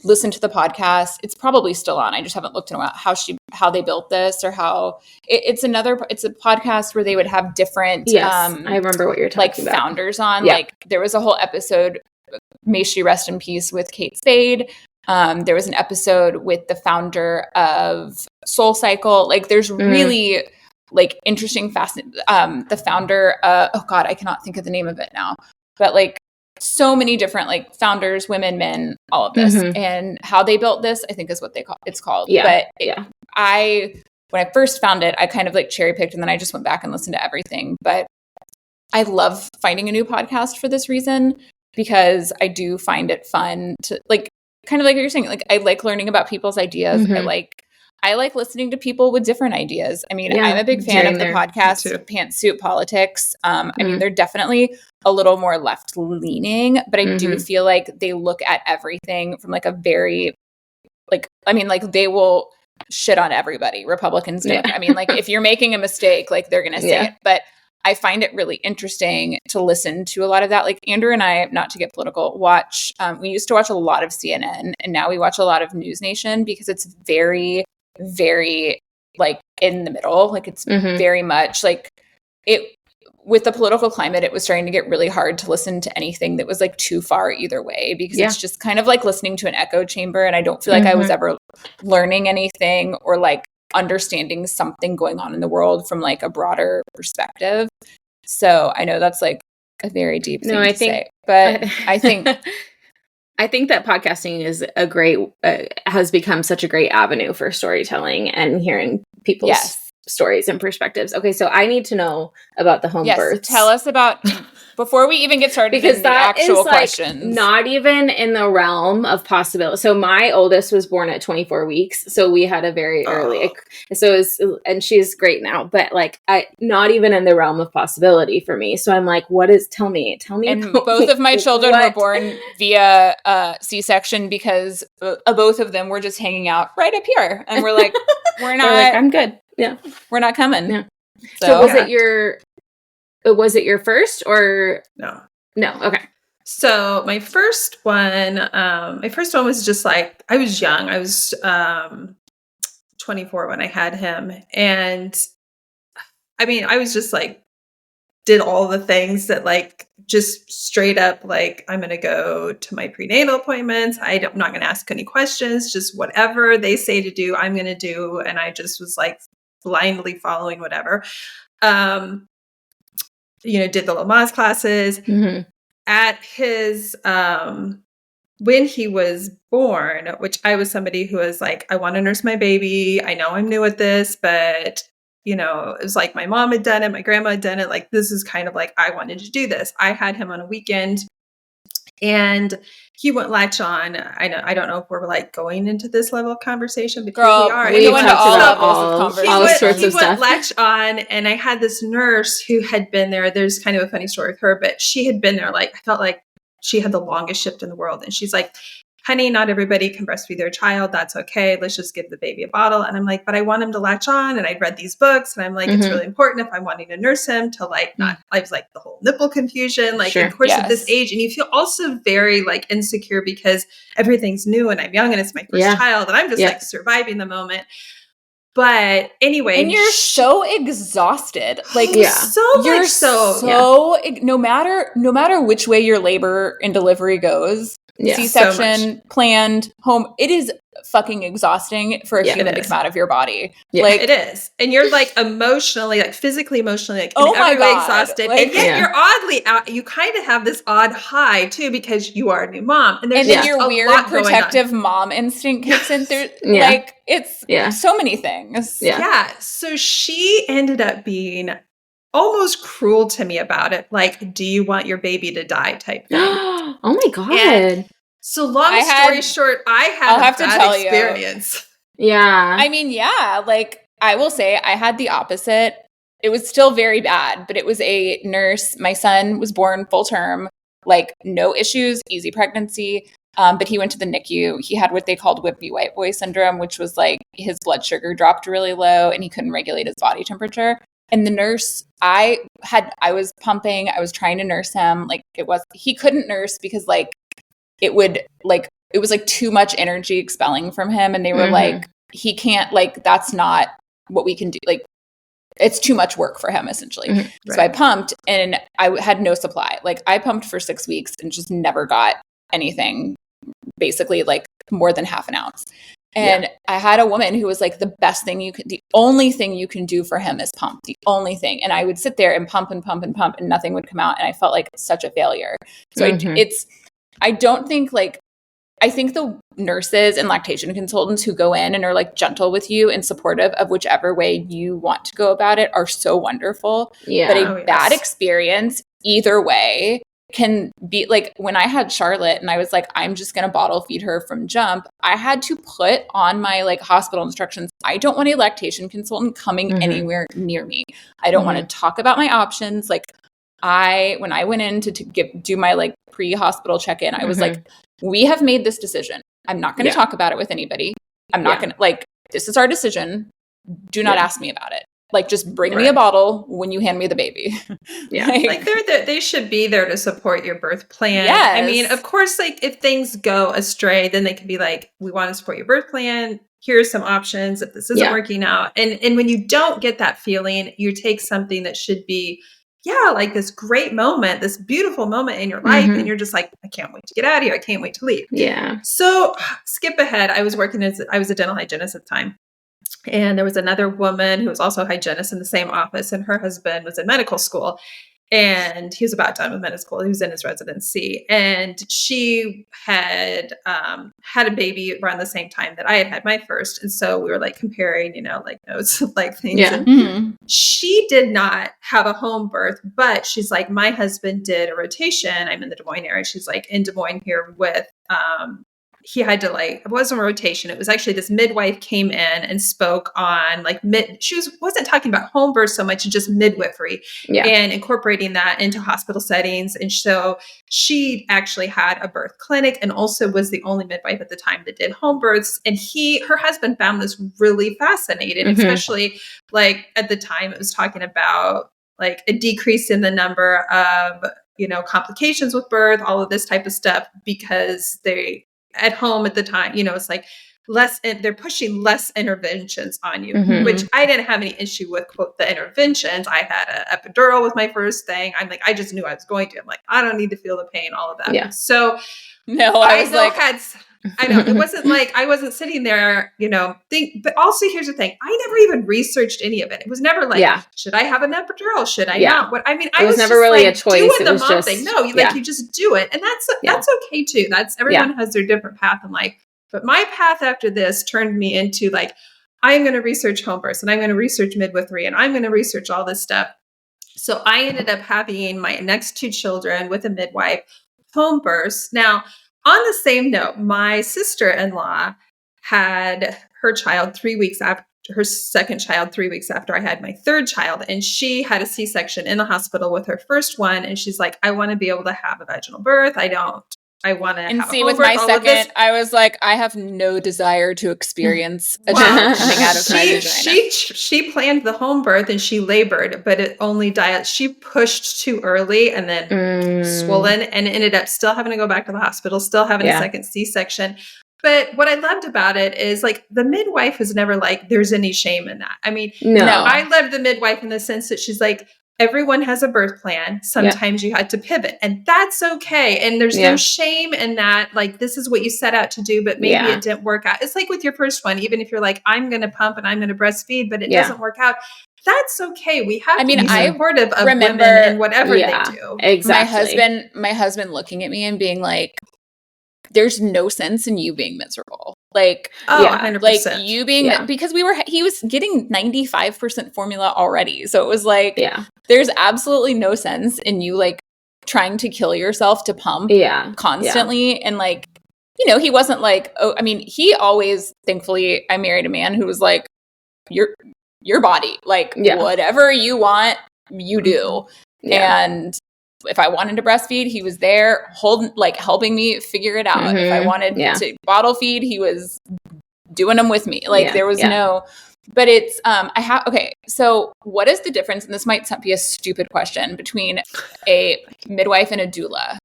[SPEAKER 1] listen to the podcast? It's probably still on. I just haven't looked in a while, how they built this, or how it's a podcast where they would have different
[SPEAKER 2] I remember what you're talking about,
[SPEAKER 1] founders on. Like, there was a whole episode, may she rest in peace, with Kate Spade. There was an episode with the founder of Soul Cycle. Like, there's really like interesting, fascinating, the founder, oh God, I cannot think of the name of it now, but like so many different like founders, women, men, all of this, and how they built this, I think is what it's called. But when I first found it, I kind of like cherry picked, and then I just went back and listened to everything. But I love finding a new podcast for this reason, because I do find it fun to, like, kind of like what you're saying, like, I like learning about people's ideas. I like listening to people with different ideas. I mean, I'm a big fan of the podcast Pantsuit Politics. I mean, they're definitely a little more left leaning, but I do feel like they look at everything from like a very, like, I mean, like, they will shit on everybody. Republicans don't. I mean, like, if you're making a mistake, like, they're going to say it. But I find it really interesting to listen to a lot of that. Like, Andrew and I, not to get political, watch, we used to watch a lot of CNN, and now we watch a lot of News Nation, because it's very, very like in the middle. Like, it's very much like it, with the political climate, it was starting to get really hard to listen to anything that was like too far either way, because it's just kind of like listening to an echo chamber. And I don't feel like I was ever learning anything or like understanding something going on in the world from like a broader perspective. So I know that's like a very deep thing to say, but I think
[SPEAKER 2] I think that podcasting is a great has become such a great avenue for storytelling and hearing people's stories and perspectives. Okay, so I need to know about the home births.
[SPEAKER 1] Tell us about, before we even get started, because that is like questions.
[SPEAKER 2] Not even in the realm of possibility. So my oldest was born at 24 weeks, so we had a very early. And she's great now, but like not even in the realm of possibility for me. So I'm like, tell me.
[SPEAKER 1] And both of my children were born via C-section, because both of them were just hanging out right up here, and we're like, we're not.
[SPEAKER 2] Like, I'm good. Yeah,
[SPEAKER 1] we're not coming.
[SPEAKER 2] Yeah. So was it your first or
[SPEAKER 3] no?
[SPEAKER 2] Okay.
[SPEAKER 3] So my first one was just like, I was young. I was 24 when I had him, and I mean, I was just like, did all the things that like just straight up like, I'm going to go to my prenatal appointments. I'm not going to ask any questions. Just whatever they say to do, I'm going to do. And I just was like blindly following whatever. Did the Lamaze classes. At his, when he was born, which I was somebody who was like, I want to nurse my baby. I know I'm new at this, but it was like my mom had done it, my grandma had done it. Like, this is kind of like, I wanted to do this. I had him on a weekend, and he wouldn't latch on. I don't know if we're like going into this level of conversation, but
[SPEAKER 1] girl,
[SPEAKER 3] we are.
[SPEAKER 1] We go into all levels of conversation.
[SPEAKER 3] He would latch on, and I had this nurse who had been there. There's kind of a funny story with her, but she had been there. Like, I felt like she had the longest shift in the world, and she's like, honey, not everybody can breastfeed their child. That's okay. Let's just give the baby a bottle. And I'm like, but I want him to latch on. And I'd read these books and I'm like, it's really important if I'm wanting to nurse him to like not, I was like the whole nipple confusion, like of course at this age. And you feel also very like insecure because everything's new and I'm young and it's my first child and I'm just like surviving the moment. But anyway,
[SPEAKER 1] and you're so exhausted. Like
[SPEAKER 3] you're so
[SPEAKER 1] no matter which way your labor and delivery goes, C-section, planned, home, it is fucking exhausting for a human to come out of your body.
[SPEAKER 3] Like it is. And you're like emotionally, like physically, emotionally, like
[SPEAKER 1] oh my God,
[SPEAKER 3] exhausted.
[SPEAKER 1] Like,
[SPEAKER 3] and yet you're oddly out. You kind of have this odd high too, because you are a new mom. And then
[SPEAKER 1] your weird protective mom instinct kicks in through. Like it's so many things.
[SPEAKER 3] Yeah. So she ended up being almost cruel to me about it. Like, do you want your baby to die type thing.
[SPEAKER 2] Oh my God.
[SPEAKER 3] And so long story short, I had a bad experience.
[SPEAKER 2] Yeah.
[SPEAKER 1] I mean, like I will say I had the opposite. It was still very bad, but it was a nurse. My son was born full term, like no issues, easy pregnancy. But he went to the NICU. He had what they called wimpy white boy syndrome, which was like his blood sugar dropped really low and he couldn't regulate his body temperature. And the nurse, I was pumping, I was trying to nurse him. Like he couldn't nurse because like, it was like too much energy expelling from him. And they were like, he can't, like, that's not what we can do. Like, it's too much work for him, essentially. So I pumped and I had no supply. Like I pumped for 6 weeks and just never got anything, basically like more than half an ounce. And I had a woman who was like, the only thing you can do for him is pump, the only thing. And I would sit there and pump and pump and pump and nothing would come out. And I felt like such a failure. So I don't think like, I think the nurses and lactation consultants who go in and are like gentle with you and supportive of whichever way you want to go about it are so wonderful. But a bad experience either way can be like when I had Charlotte and I was like, I'm just going to bottle feed her from jump. I had to put on my like hospital instructions. I don't want a lactation consultant coming anywhere near me. I don't want to talk about my options. Like when I went in to do my like pre-hospital check-in, I was like, we have made this decision. I'm not going to talk about it with anybody. I'm not going to like, this is our decision. Do not ask me about it. Like, just bring me a bottle when you hand me the baby.
[SPEAKER 3] Like they should be there to support your birth plan. I mean, of course, like if things go astray, then they can be like, we want to support your birth plan. Here's some options if this isn't working out. And when you don't get that feeling, you take something that should be, like this great moment, this beautiful moment in your life. And you're just like, I can't wait to get out of here. I can't wait to leave. So skip ahead. I was a dental hygienist at the time. And there was another woman who was also a hygienist in the same office, and her husband was in medical school. And he was about done with medical school. He was in his residency. And she had had a baby around the same time that I had my first. And so we were like comparing, like notes of like things. And she did not have a home birth, but she's like, my husband did a rotation. I'm in the Des Moines area. She's like in Des Moines here with he had to like, it wasn't a rotation. It was actually this midwife came in and spoke on like wasn't talking about home birth so much, just midwifery and incorporating that into hospital settings. And so she actually had a birth clinic and also was the only midwife at the time that did home births. And her husband found this really fascinating, especially like at the time it was talking about like a decrease in the number of, complications with birth, all of this type of stuff, because they at home at the time, it's like they're pushing less interventions on you, which I didn't have any issue with, quote, the interventions. I had an epidural with my first thing. I'm like, I just knew I was going to. I'm like, I don't need to feel the pain, all of that.
[SPEAKER 2] Yeah.
[SPEAKER 3] So
[SPEAKER 1] no, I
[SPEAKER 3] know it wasn't like I wasn't sitting there, but also here's the thing. I never even researched any of it. It was never like, should I have an epidural? Should I not? What I mean, I was
[SPEAKER 2] never really a choice.
[SPEAKER 3] Doing the mom thing. No, you just do it. And that's okay too. Everyone has their different path in life. But my path after this turned me into like, I'm going to research home births and I'm going to research midwifery and I'm going to research all this stuff. So I ended up having my next 2 children with a midwife, home births. Now, on the same note, my sister-in-law had her child 3 weeks after her second child, 3 weeks after I had my third child. And she had a C-section in the hospital with her first one. And she's like, I want to be able to have a vaginal birth. I don't I want to
[SPEAKER 1] and
[SPEAKER 3] have
[SPEAKER 1] see
[SPEAKER 3] a
[SPEAKER 1] with
[SPEAKER 3] home
[SPEAKER 1] my
[SPEAKER 3] birth,
[SPEAKER 1] second, I was like, I have no desire to experience a child coming out of my vagina.
[SPEAKER 3] She planned the home birth and she labored, but it only died. She pushed too early and then swollen and ended up still having to go back to the hospital, still having a second C-section. But what I loved about it is like the midwife was never like, there's any shame in that. I mean,
[SPEAKER 2] no.
[SPEAKER 3] I loved the midwife in the sense that she's like, everyone has a birth plan. Sometimes you had to pivot and that's okay. And there's no shame in that. Like, this is what you set out to do, but maybe it didn't work out. It's like with your first one, even if you're like, I'm going to pump and I'm going to breastfeed, but it doesn't work out. That's okay. We have to be supportive of women and whatever they do.
[SPEAKER 2] Exactly.
[SPEAKER 1] My husband looking at me and being like, there's no sense in you being miserable. Like,
[SPEAKER 3] 100%.
[SPEAKER 1] Like you being, because he was getting 95% formula already. So it was like, there's absolutely no sense in you like trying to kill yourself to pump constantly. And like, you know, he wasn't like, oh, I mean, he always, thankfully, I married a man who was like, your body, like whatever you want, you do. And if I wanted to breastfeed, he was there helping me figure it out. If I wanted to bottle feed, he was doing them with me. Like there was no, but it's, okay. So what is the difference? And this might be a stupid question between a midwife and a doula.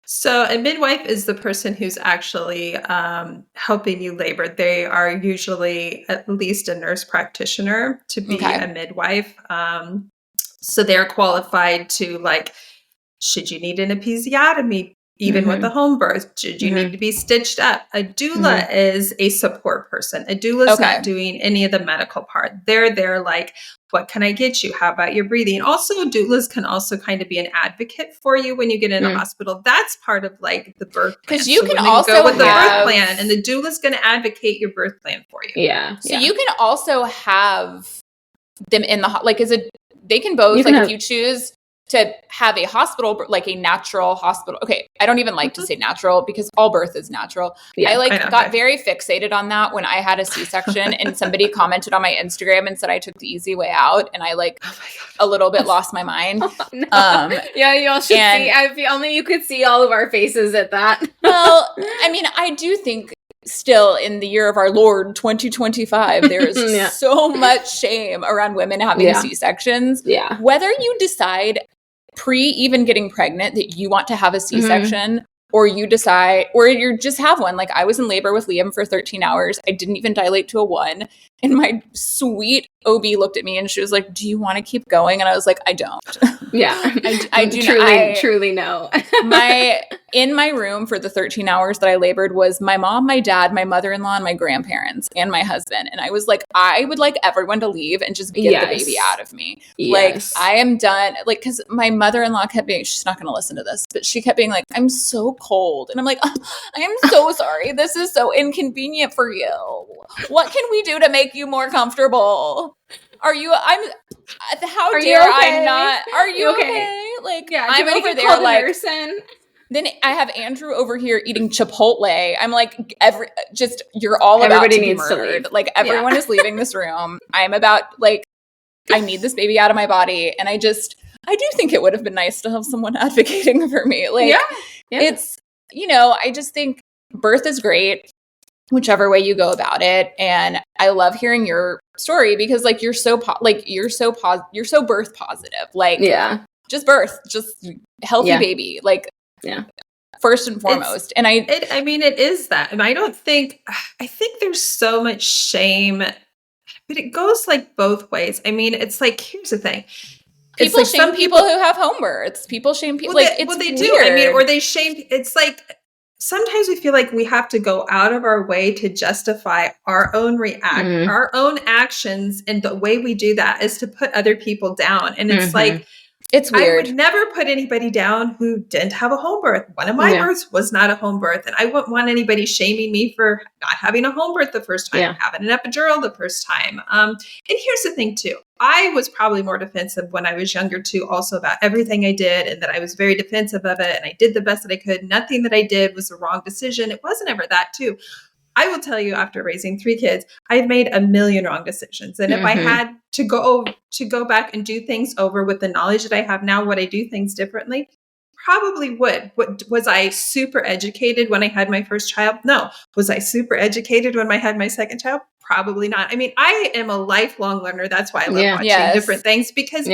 [SPEAKER 3] So a midwife is the person who's actually helping you labor. They are usually at least a nurse practitioner to be a midwife. So they're qualified to like, should you need an episiotomy, even with a home birth? Should you need to be stitched up? A doula is a support person. A doula is not doing any of the medical part. They're there like, what can I get you? How about your breathing? Also, doulas can also kind of be an advocate for you when you get in a hospital. That's part of like the birth plan.
[SPEAKER 1] Because you can also go with
[SPEAKER 3] the birth plan, and the doula is going to advocate your birth plan for you.
[SPEAKER 2] Yeah.
[SPEAKER 1] So you can also have them in the they can both if you choose to have a hospital, like a natural hospital. Okay. I don't even like to say natural because all birth is natural. I got very fixated on that when I had a C-section and somebody commented on my Instagram and said I took the easy way out. And I a little bit lost my mind.
[SPEAKER 2] Y'all should see. If only you could see all of our faces at that.
[SPEAKER 1] Well, I mean, I do think still in the year of our Lord 2025, there is so much shame around women having C-sections.
[SPEAKER 2] Yeah.
[SPEAKER 1] Whether you decide even getting pregnant that you want to have a C-section or you decide, or you just have one. Like I was in labor with Liam for 13 hours. I didn't even dilate to a 1. And my sweet OB looked at me and she was like, do you want to keep going? And I was like, I don't.
[SPEAKER 2] Yeah.
[SPEAKER 1] I do
[SPEAKER 2] truly know.
[SPEAKER 1] In my room for the 13 hours that I labored was my mom, my dad, my mother-in-law, and my grandparents, and my husband. And I was like, I would like everyone to leave and just get the baby out of me.
[SPEAKER 2] Yes.
[SPEAKER 1] Like, I am done. Like, because my mother-in-law kept being, she's not going to listen to this, but she kept being like, I'm so cold. And I'm like, I am so sorry. This is so inconvenient for you. What can we do to make you more comfortable? Are you okay? Like, I'm over there like, then I have Andrew over here eating Chipotle. I'm like, you're all about to be murdered. Like everyone is leaving this room. I'm about like, I need this baby out of my body. And I do think it would have been nice to have someone advocating for me. Like it's, I just think birth is great, whichever way you go about it. And I love hearing your story because like, you're so birth positive. Like, just birth, just healthy baby. Like, first and foremost.
[SPEAKER 3] It is that. And I think there's so much shame, but it goes like both ways. I mean, it's like, here's the thing.
[SPEAKER 1] People shame some people who have home births. People shame people. They
[SPEAKER 3] weird.
[SPEAKER 1] Do.
[SPEAKER 3] I mean, or they shame, it's like, sometimes we feel like we have to go out of our way to justify our own our own actions. And the way we do that is to put other people down. And it's like,
[SPEAKER 1] it's weird.
[SPEAKER 3] I would never put anybody down who didn't have a home birth. One of my births was not a home birth. And I wouldn't want anybody shaming me for not having a home birth the first time, having an epidural the first time. And here's the thing too. I was probably more defensive when I was younger too, also about everything I did, and that I was very defensive of it. And I did the best that I could. Nothing that I did was the wrong decision. It wasn't ever that too. I will tell you, after raising 3 kids, I've made a million wrong decisions. And if I had to go back and do things over with the knowledge that I have now, would I do things differently? Probably would. Was I super educated when I had my first child? No. Was I super educated when I had my second child? Probably not. I mean, I am a lifelong learner. That's why I love watching different things because,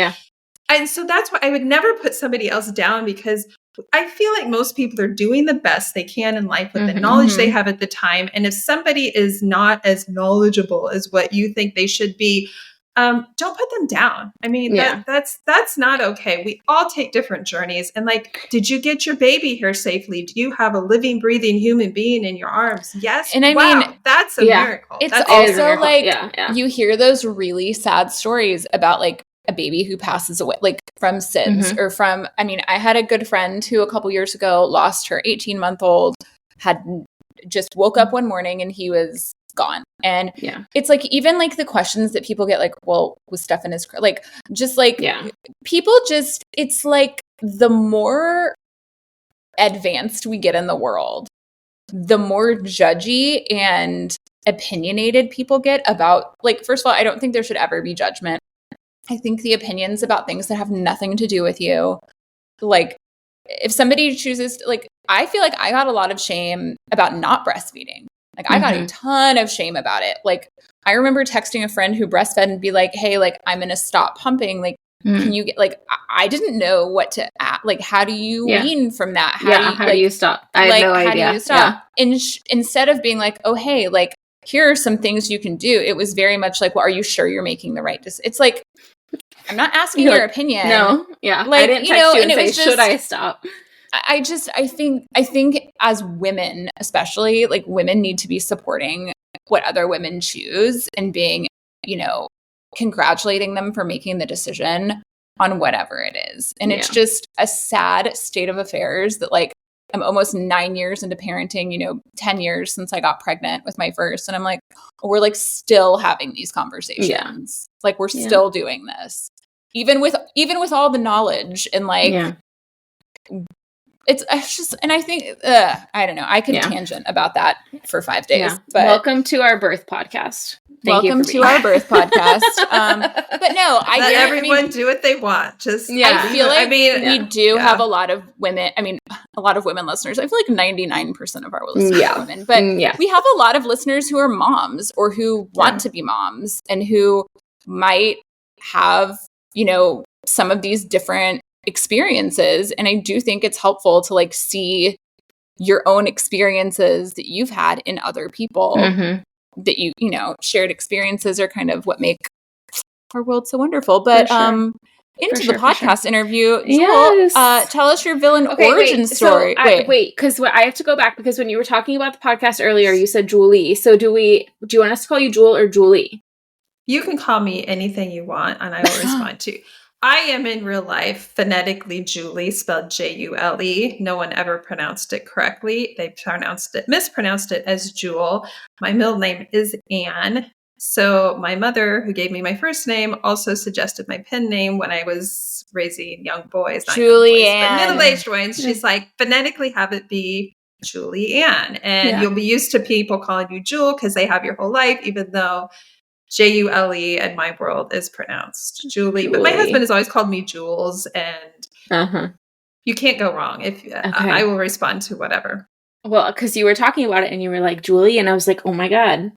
[SPEAKER 3] and so that's why I would never put somebody else down, because I feel like most people are doing the best they can in life with the knowledge they have at the time. And if somebody is not as knowledgeable as what you think they should be, don't put them down. I mean, that's not okay. We all take different journeys. And like, did you get your baby here safely? Do you have a living, breathing human being in your arms? Yes.
[SPEAKER 1] And I mean,
[SPEAKER 3] that's a miracle.
[SPEAKER 1] It's also like, you hear those really sad stories about like a baby who passes away, like from SIDS or from, I mean, I had a good friend who a couple years ago lost her 18-month-old, had just woke up one morning and he was gone. And it's like, even like the questions that people get, like, well, was Steph in his, like, just like people just, it's like the more advanced we get in the world, the more judgy and opinionated people get about, like, first of all, I don't think there should ever be judgment. I think the opinions about things that have nothing to do with you, like if somebody chooses, like, I feel like I got a lot of shame about not breastfeeding. Like I got a ton of shame about it. Like I remember texting a friend who breastfed and be like, hey, like I'm going to stop pumping. Like, can you get, like, I didn't know what to add. Like, how do you wean from that?
[SPEAKER 2] How do you stop? I have no idea.
[SPEAKER 1] How do you stop? And instead of being like, oh, hey, like, here are some things you can do. It was very much like, well, are you sure you're making the right decision? It's like, I'm not asking your opinion.
[SPEAKER 2] No. Yeah. Like, I didn't text you and say, should I stop?
[SPEAKER 1] I think as women, especially, like, women need to be supporting what other women choose and being, congratulating them for making the decision on whatever it is. And it's just a sad state of affairs that, like, I'm almost 9 years into parenting, 10 years since I got pregnant with my first. And I'm like, we're like still having these conversations. Yeah. Like we're still doing this, even with all the knowledge and like, it's just, and I think, I don't know, I could tangent about that for 5 days.
[SPEAKER 2] Yeah.
[SPEAKER 1] But
[SPEAKER 2] welcome to our birth podcast.
[SPEAKER 1] Welcome to our birth podcast. But no,
[SPEAKER 3] let everyone do what they want. Just
[SPEAKER 1] I feel like we do have a lot of women. I mean, a lot of women listeners. I feel like 99% of our listeners are women. But we have a lot of listeners who are moms or who want to be moms and who might have, some of these different experiences. And I do think it's helpful to like see your own experiences that you've had in other people. That shared experiences are kind of what make our world so wonderful. But into the podcast interview, Jewel, tell us your villain origin story.
[SPEAKER 2] So because I have to go back because when you were talking about the podcast earlier, you said Julie. So do you want us to call you Jewel or Julie?
[SPEAKER 3] You can call me anything you want, and I will respond to you. I am in real life phonetically Julie, spelled Jule. No one ever pronounced it correctly. They mispronounced it as Jewel. My middle name is Anne. So my mother, who gave me my first name, also suggested my pen name when I was raising young boys.
[SPEAKER 1] Julianne.
[SPEAKER 3] Middle-aged ones. She's like, phonetically have it be Julianne. And you'll be used to people calling you Jewel because they have your whole life, even though Jule in my world is pronounced Julie. But my husband has always called me Jules, and you can't go wrong. If I will respond to whatever.
[SPEAKER 2] Well, because you were talking about it and you were like Julie, and I was like, oh my god,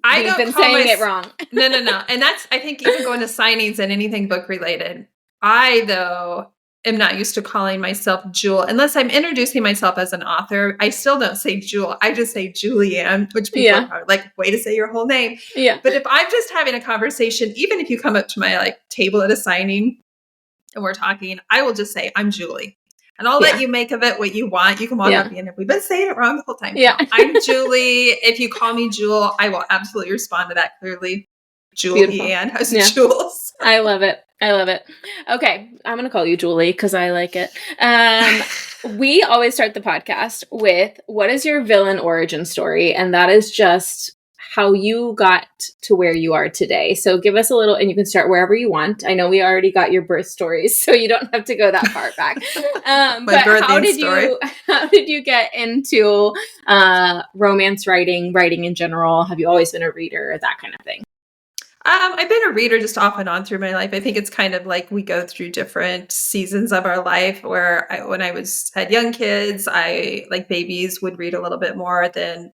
[SPEAKER 2] I've been saying it wrong.
[SPEAKER 3] No. And that's, I think, even going to signings and anything book related. I though am not used to calling myself Jewel unless I'm introducing myself as an author. I still don't say Jewel. I just say Julianne, which people are like, way to say your whole name. Yeah. But if I'm just having a conversation, even if you come up to my like table at a signing and we're talking, I will just say, I'm Julie. And I'll let you make of it what you want. You can walk up and we've been saying it wrong the whole time. Yeah. No, I'm Julie. If you call me Jewel, I will absolutely respond to that clearly. Julianne has Jules.
[SPEAKER 2] I love it. Okay, I'm going to call you Julie because I like it. We always start the podcast with, what is your villain origin story? And that is just how you got to where you are today. So give us a little, and you can start wherever you want. I know we already got your birth stories, so you don't have to go that far back. But how did you get into romance writing in general? Have you always been a reader, that kind of thing?
[SPEAKER 3] I've been a reader just off and on through my life. I think it's kind of like we go through different seasons of our life where when I had young kids, I like babies would read a little bit more than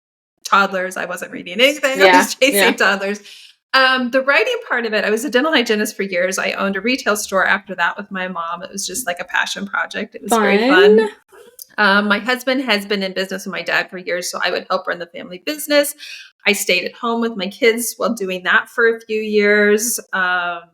[SPEAKER 3] toddlers. I wasn't reading anything. I was chasing toddlers. The writing part of it, I was a dental hygienist for years. I owned a retail store after that with my mom. It was just like a passion project. It was very fun. My husband has been in business with my dad for years, so I would help run the family business. I stayed at home with my kids while doing that for a few years. And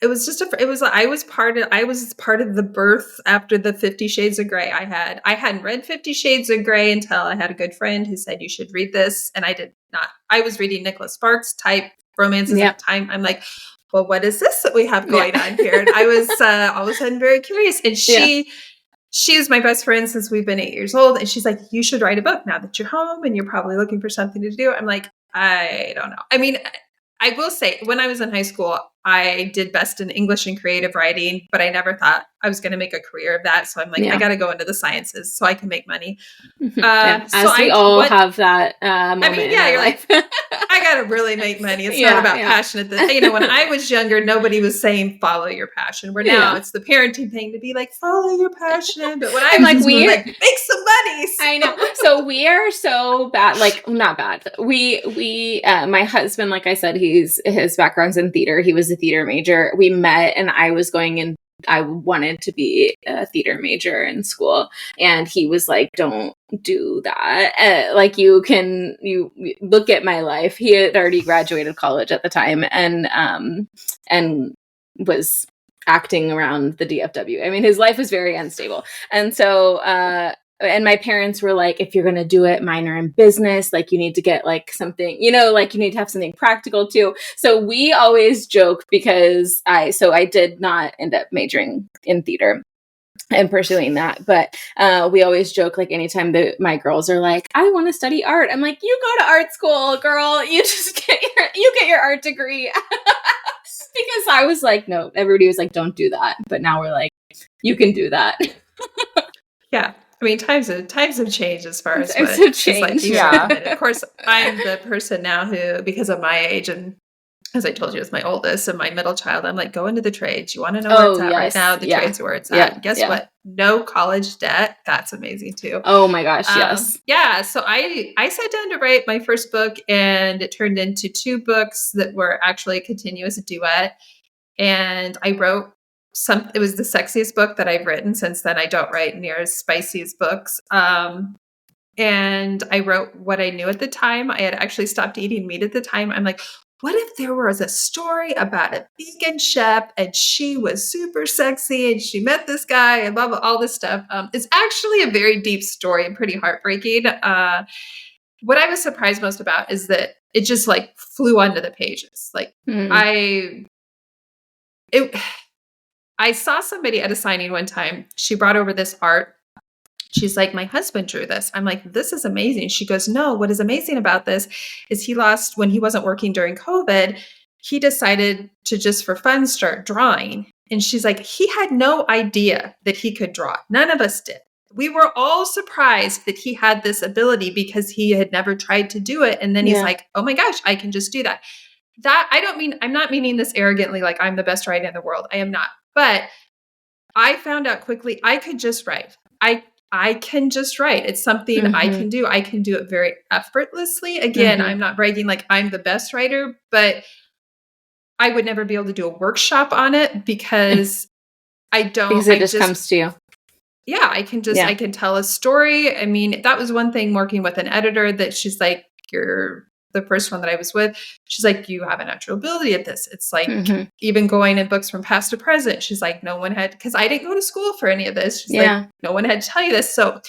[SPEAKER 3] it was just I was part of the birth after the 50 Shades of Grey. I hadn't read 50 Shades of Grey until I had a good friend who said, you should read this. And I did not. I was reading Nicholas Sparks type romances at the time. I'm like, well, what is this that we have going on here? And I was all of a sudden very curious. And she's my best friend since we've been 8 years old. And she's like, you should write a book now that you're home and you're probably looking for something to do. I'm like, I don't know. I mean, I will say when I was in high school, I did best in English and creative writing, but I never thought I was going to make a career of that. So I'm like, I got to go into the sciences so I can make money.
[SPEAKER 2] As we all have that moment in our life.
[SPEAKER 3] I got to really make money. It's not about passion. When I was younger, nobody was saying follow your passion. Where now it's the parenting thing to be like, follow your passion. But when I was like, make some money. So.
[SPEAKER 2] I know. So we are so bad, like not bad. We my husband, like I said, his background's in theater. He was a theater major. We met and I wanted to be a theater major in school. And he was like, don't do that. Like you look at my life. He had already graduated college at the time and was acting around the DFW. I mean, his life was very unstable. And so, and my parents were like, if you're going to do it, minor in business, like you need to get like something, like you need to have something practical too. So we always joke because I did not end up majoring in theater and pursuing that. But we always joke, like anytime my girls are like, I want to study art. I'm like, you go to art school, girl. You just get your art degree. Because I was like, no, everybody was like, don't do that. But now we're like, you can do that.
[SPEAKER 3] Yeah. I mean, times have changed as far as
[SPEAKER 2] what it's like.
[SPEAKER 3] Of course, I'm the person now who, because of my age, and as I told you, it's my oldest and my middle child, I'm like, go into the trades. You want to know where it's at right now? The trades are where it's at. Guess what? No college debt. That's amazing too.
[SPEAKER 2] Oh my gosh, yes.
[SPEAKER 3] Yeah. So I sat down to write my first book and it turned into 2 books that were actually a continuous duet. And I wrote it was the sexiest book that I've written. Since then, I don't write near as spicy as books. And I wrote what I knew at the time. I had actually stopped eating meat at the time. I'm like, what if there was a story about a vegan chef and she was super sexy and she met this guy and blah, blah, all this stuff. It's actually a very deep story and pretty heartbreaking. What I was surprised most about is that it just like flew onto the pages. Like I saw somebody at a signing one time. She brought over this art. She's like, my husband drew this. I'm like, this is amazing. She goes, no, what is amazing about this is when he wasn't working during COVID, he decided to just for fun start drawing. And she's like, he had no idea that he could draw. None of us did. We were all surprised that he had this ability because he had never tried to do it. And then he's like, oh my gosh, I can just do that. I'm not meaning this arrogantly, like I'm the best writer in the world. I am not. But I found out quickly I could just write. I can just write. It's something I can do. I can do it very effortlessly. Again, I'm not bragging like I'm the best writer, but I would never be able to do a workshop on it because I don't.
[SPEAKER 2] Because it just comes to you.
[SPEAKER 3] Yeah, I can tell a story. I mean, that was one thing working with an editor that she's like, you're the first one that I was with. She's like, you have a natural ability at this. It's like even going in books from past to present. She's like, no one had, because I didn't go to school for any of this. She's like, no one had to tell you this. So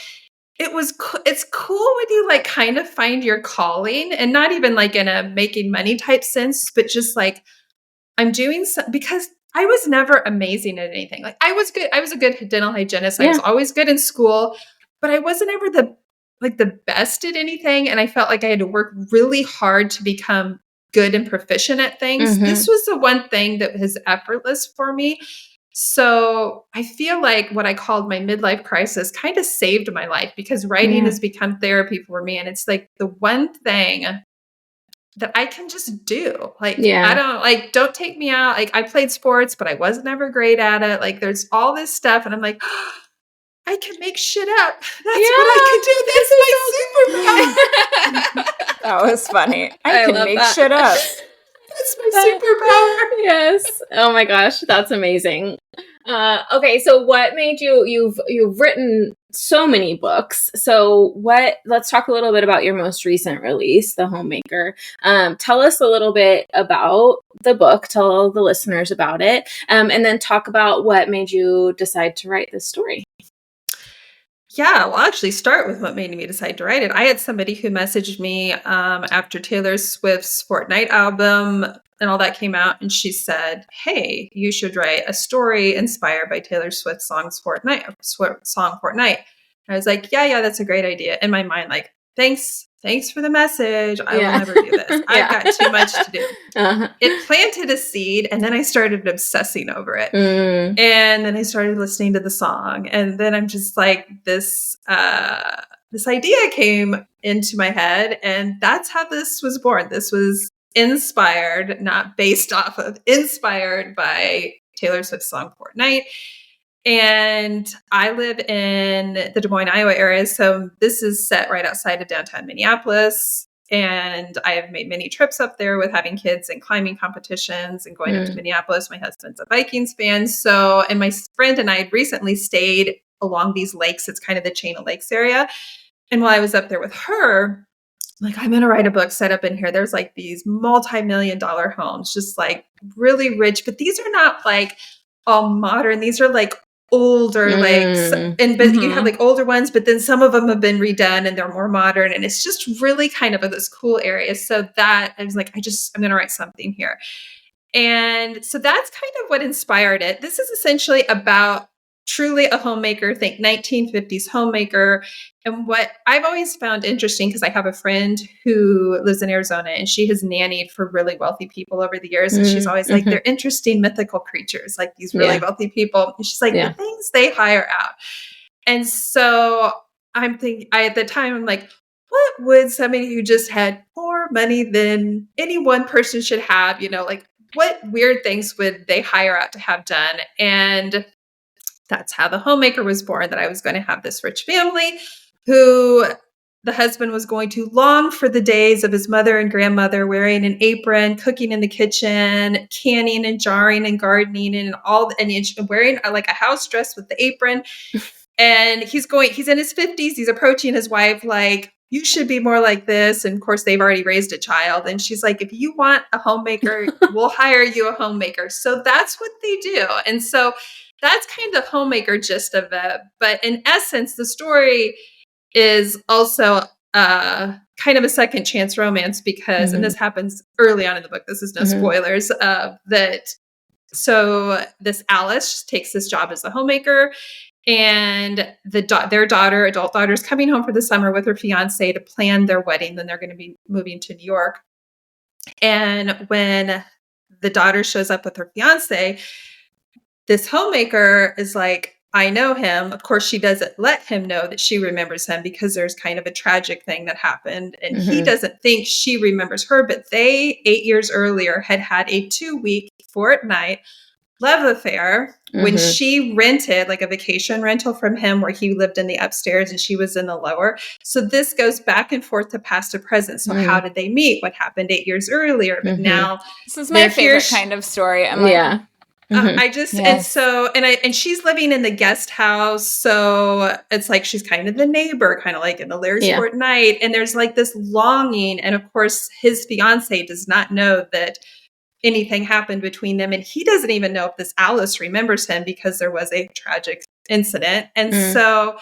[SPEAKER 3] it's cool when you like kind of find your calling, and not even like in a making money type sense, but just like I'm doing because I was never amazing at anything. Like I was good. I was a good dental hygienist. I was always good in school, but I wasn't ever the best at anything. And I felt like I had to work really hard to become good and proficient at things. This was the one thing that was effortless for me. So I feel like what I called my midlife crisis kind of saved my life because writing has become therapy for me. And it's like the one thing that I can just do. Like, don't take me out. Like, I played sports, but I was never great at it. Like, there's all this stuff. And I'm like, oh, I can make shit up. That's what I can do. That's my superpower.
[SPEAKER 1] That was funny. I can make shit up.
[SPEAKER 3] That's my superpower.
[SPEAKER 2] Yes. Oh my gosh, that's amazing. Okay, so what made you've written so many books. So let's talk a little bit about your most recent release, The Homemaker. Tell us a little bit about the book, tell the listeners about it, and then talk about what made you decide to write this story.
[SPEAKER 3] Yeah, well, I'll actually start with what made me decide to write it. I had somebody who messaged me after Taylor Swift's Fortnite album and all that came out, and she said, "Hey, you should write a story inspired by Taylor Swift's song Fortnite." And I was like, yeah, that's a great idea. In my mind, like, thanks for the message. I will never do this. I've got too much to do. It planted a seed, and then I started obsessing over it. And then I started listening to the song, and then I'm just like, this idea came into my head, and that's how this was born. This was inspired, not based off of, inspired by Taylor Swift's song Fortnite. And I live in the Des Moines, Iowa area. So this is set right outside of downtown Minneapolis. And I have made many trips up there with having kids and climbing competitions and going up to Minneapolis. My husband's a Vikings fan. So, and my friend and I had recently stayed along these lakes. It's kind of the chain of lakes area. And while I was up there with her, like, I'm going to write a book set up in here. There's like these multi-million-dollar homes, just like really rich, but these are not like all modern. These are like older lakes, but you have like older ones, but then some of them have been redone and they're more modern, and it's just really kind of this cool area. So that I was like, I'm going to write something here. And so that's kind of what inspired it. This is essentially about truly a homemaker, think 1950s homemaker. And what I've always found interesting, because I have a friend who lives in Arizona and she has nannied for really wealthy people over the years. And she's always like, they're interesting mythical creatures, like these really wealthy people. And she's like, the things they hire out. And so I'm thinking, at the time, I'm like, what would somebody who just had more money than any one person should have, like what weird things would they hire out to have done? And that's how The Homemaker was born, that I was going to have this rich family who the husband was going to long for the days of his mother and grandmother wearing an apron, cooking in the kitchen, canning and jarring and gardening and wearing like a house dress with the apron. And he's in his 50s. He's approaching his wife like, you should be more like this. And of course, they've already raised a child. And she's like, if you want a homemaker, we'll hire you a homemaker. So that's what they do. And so that's kind of the homemaker gist of it. But in essence, the story is also kind of a second chance romance because, and this happens early on in the book, this is no spoilers, so this Alice takes this job as a homemaker, and their adult daughter is coming home for the summer with her fiance to plan their wedding. Then they're going to be moving to New York. And when the daughter shows up with her fiance, this homemaker is like, I know him. Of course, she doesn't let him know that she remembers him because there's kind of a tragic thing that happened. And he doesn't think she remembers her, but they 8 years earlier had a 2-week Fortnite love affair when she rented like a vacation rental from him where he lived in the upstairs and she was in the lower. So this goes back and forth to past to present. So how did they meet? What happened 8 years earlier? But now
[SPEAKER 1] this is my favorite kind of story. I'm like,
[SPEAKER 3] and she's living in the guest house. So it's like, she's kind of the neighbor, kind of like in the Larry's Fortnite. And there's like this longing. And of course, his fiance does not know that anything happened between them. And he doesn't even know if this Alice remembers him because there was a tragic incident. And so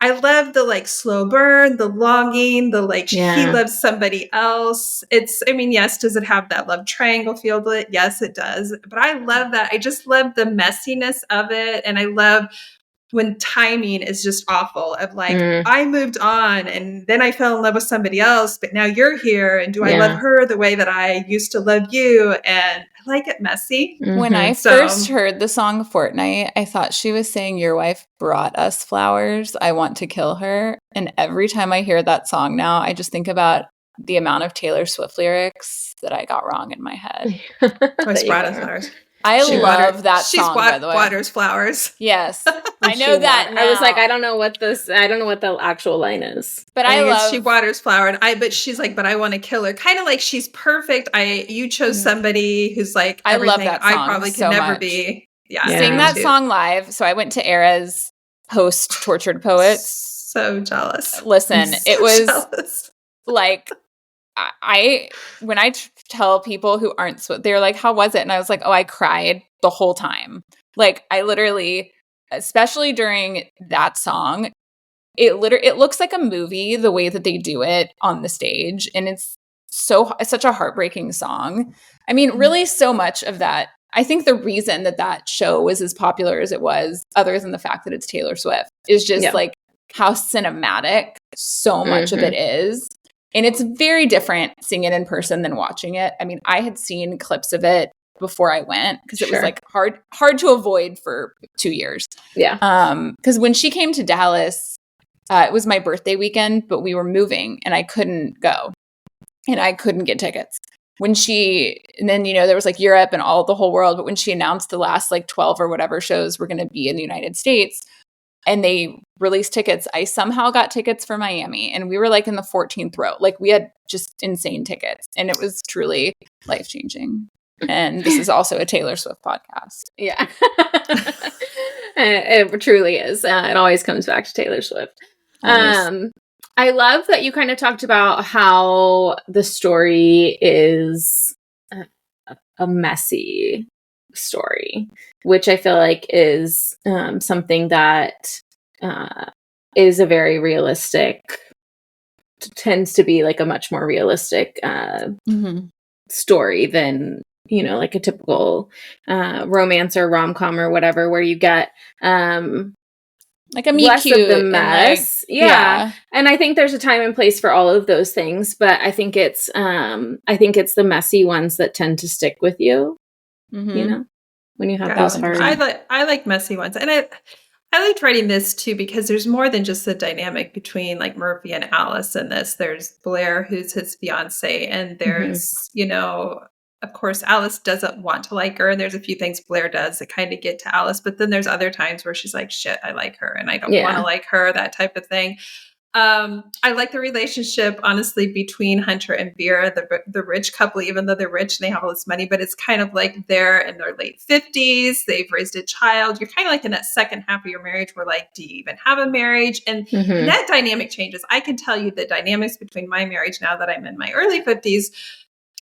[SPEAKER 3] I love the like slow burn, the longing, the like he loves somebody else. Yes, does it have that love triangle feel to it? Yes, it does. But I love that. I just love the messiness of it. And I love when timing is just awful of like, I moved on and then I fell in love with somebody else, but now you're here. And do I love her the way that I used to love you? And I like it messy.
[SPEAKER 1] When I first heard the song Fortnite, I thought she was saying, your wife brought us flowers. I want to kill her. And every time I hear that song now, I just think about the amount of Taylor Swift lyrics that I got wrong in my head.
[SPEAKER 3] I
[SPEAKER 1] love that song, by the way.
[SPEAKER 3] Waters flowers.
[SPEAKER 1] Yes. I know that now.
[SPEAKER 2] I was like, I don't know what the actual line is.
[SPEAKER 1] But I love
[SPEAKER 3] she waters flower, but she's like, but I want to kill her. Kind of like she's perfect. You chose somebody who's like everything I love that song I probably could never be. Yeah.
[SPEAKER 1] Sing that song live. So I went to Era's post Tortured Poets.
[SPEAKER 3] So jealous.
[SPEAKER 1] Listen, it was jealous. Like when I tell people who aren't, they're like, how was it? And I was like, oh, I cried the whole time. Like I literally, especially during that song, it looks like a movie, the way that they do it on the stage. And it's such a heartbreaking song. I mean, really so much of that. I think the reason that show was as popular as it was, other than the fact that it's Taylor Swift, is just like how cinematic so much of it is. And it's very different seeing it in person than watching it. I mean, I had seen clips of it before I went because it was like hard to avoid for 2 years.
[SPEAKER 2] Yeah.
[SPEAKER 1] Because when she came to Dallas, it was my birthday weekend, but we were moving and I couldn't go and I couldn't get tickets. And then, there was like Europe and the whole world. But when she announced the last like 12 or whatever shows were going to be in the United States, and they released tickets, I somehow got tickets for Miami, and we were like in the 14th row. Like we had just insane tickets, and it was truly life-changing. And this is also a Taylor Swift podcast.
[SPEAKER 2] Yeah. It truly is. It always comes back to Taylor Swift. I love that you kind of talked about how the story is a messy story, which I feel like is something that is a very realistic, tends to be like a much more realistic story than, like a typical romance or rom-com or whatever, where you get
[SPEAKER 1] like a meet cute
[SPEAKER 2] of the mess.
[SPEAKER 1] Like,
[SPEAKER 2] yeah. And I think there's a time and place for all of those things, but I think it's the messy ones that tend to stick with you. When you have those hard.
[SPEAKER 3] I like messy ones. And I liked writing this too, because there's more than just the dynamic between like Murphy and Alice in this. There's Blair, who's his fiance, and there's, of course, Alice doesn't want to like her. And there's a few things Blair does that kind of get to Alice. But then there's other times where she's like, shit, I like her and I don't want to like her, that type of thing. I like the relationship, honestly, between Hunter and Vera, the rich couple, even though they're rich and they have all this money, but it's kind of like they're in their late 50s. They've raised a child. You're kind of like in that second half of your marriage where like, do you even have a marriage? And that dynamic changes. I can tell you the dynamics between my marriage now that I'm in my early 50s,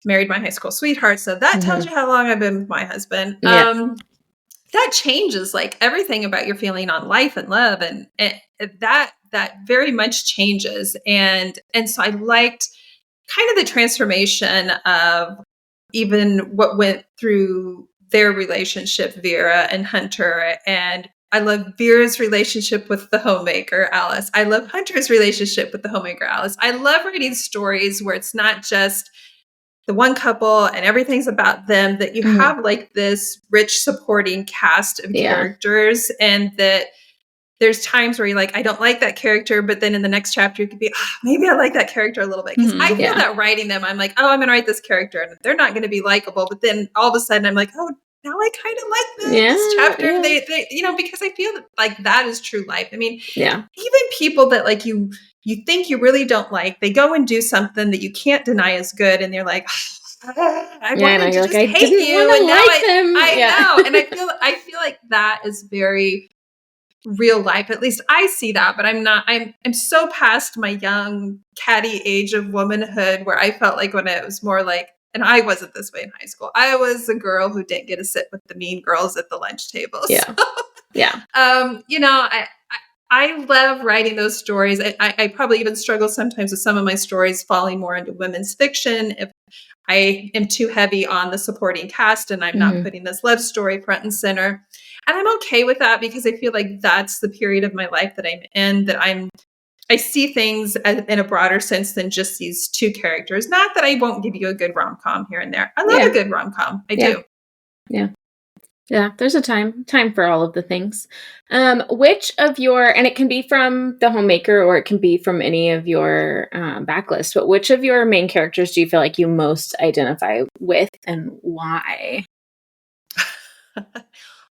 [SPEAKER 3] married my high school sweetheart. So that tells you how long I've been with my husband. Yeah. That changes like everything about your feeling on life and love. And that very much changes. And so I liked kind of the transformation of even what went through their relationship, Vera and Hunter. And I love Vera's relationship with the homemaker, Alice. I love Hunter's relationship with the homemaker, Alice. I love reading stories where it's not just the one couple and everything's about them, that you have like this rich supporting cast of characters, and that there's times where you're like, I don't like that character, but then in the next chapter you could be, maybe I like that character a little bit. Because I feel that writing them, I'm like, I'm going to write this character and they're not going to be likable. But then all of a sudden I'm like, now I kind of like this chapter. Yeah. They because I feel like that is true life. I mean, even people that like you think you really don't like, they go and do something that you can't deny is good. And you're like, I wanted to just hate you. And now I know. And I feel like that is very real life. At least I see that, but I'm so past my young catty age of womanhood where I felt like when it was more like, and I wasn't this way in high school. I was a girl who didn't get to sit with the mean girls at the lunch table.
[SPEAKER 2] Yeah. Yeah.
[SPEAKER 3] I love writing those stories. I probably even struggle sometimes with some of my stories falling more into women's fiction if I am too heavy on the supporting cast and I'm not putting this love story front and center. And I'm okay with that because I feel like that's the period of my life that I'm in, that I see things in a broader sense than just these two characters. Not that I won't give you a good rom-com here and there. I love a good rom-com. I do.
[SPEAKER 2] Yeah. Yeah, there's a time for all of the things. Which of your, and it can be from the homemaker or it can be from any of your backlist, but which of your main characters do you feel like you most identify with and why?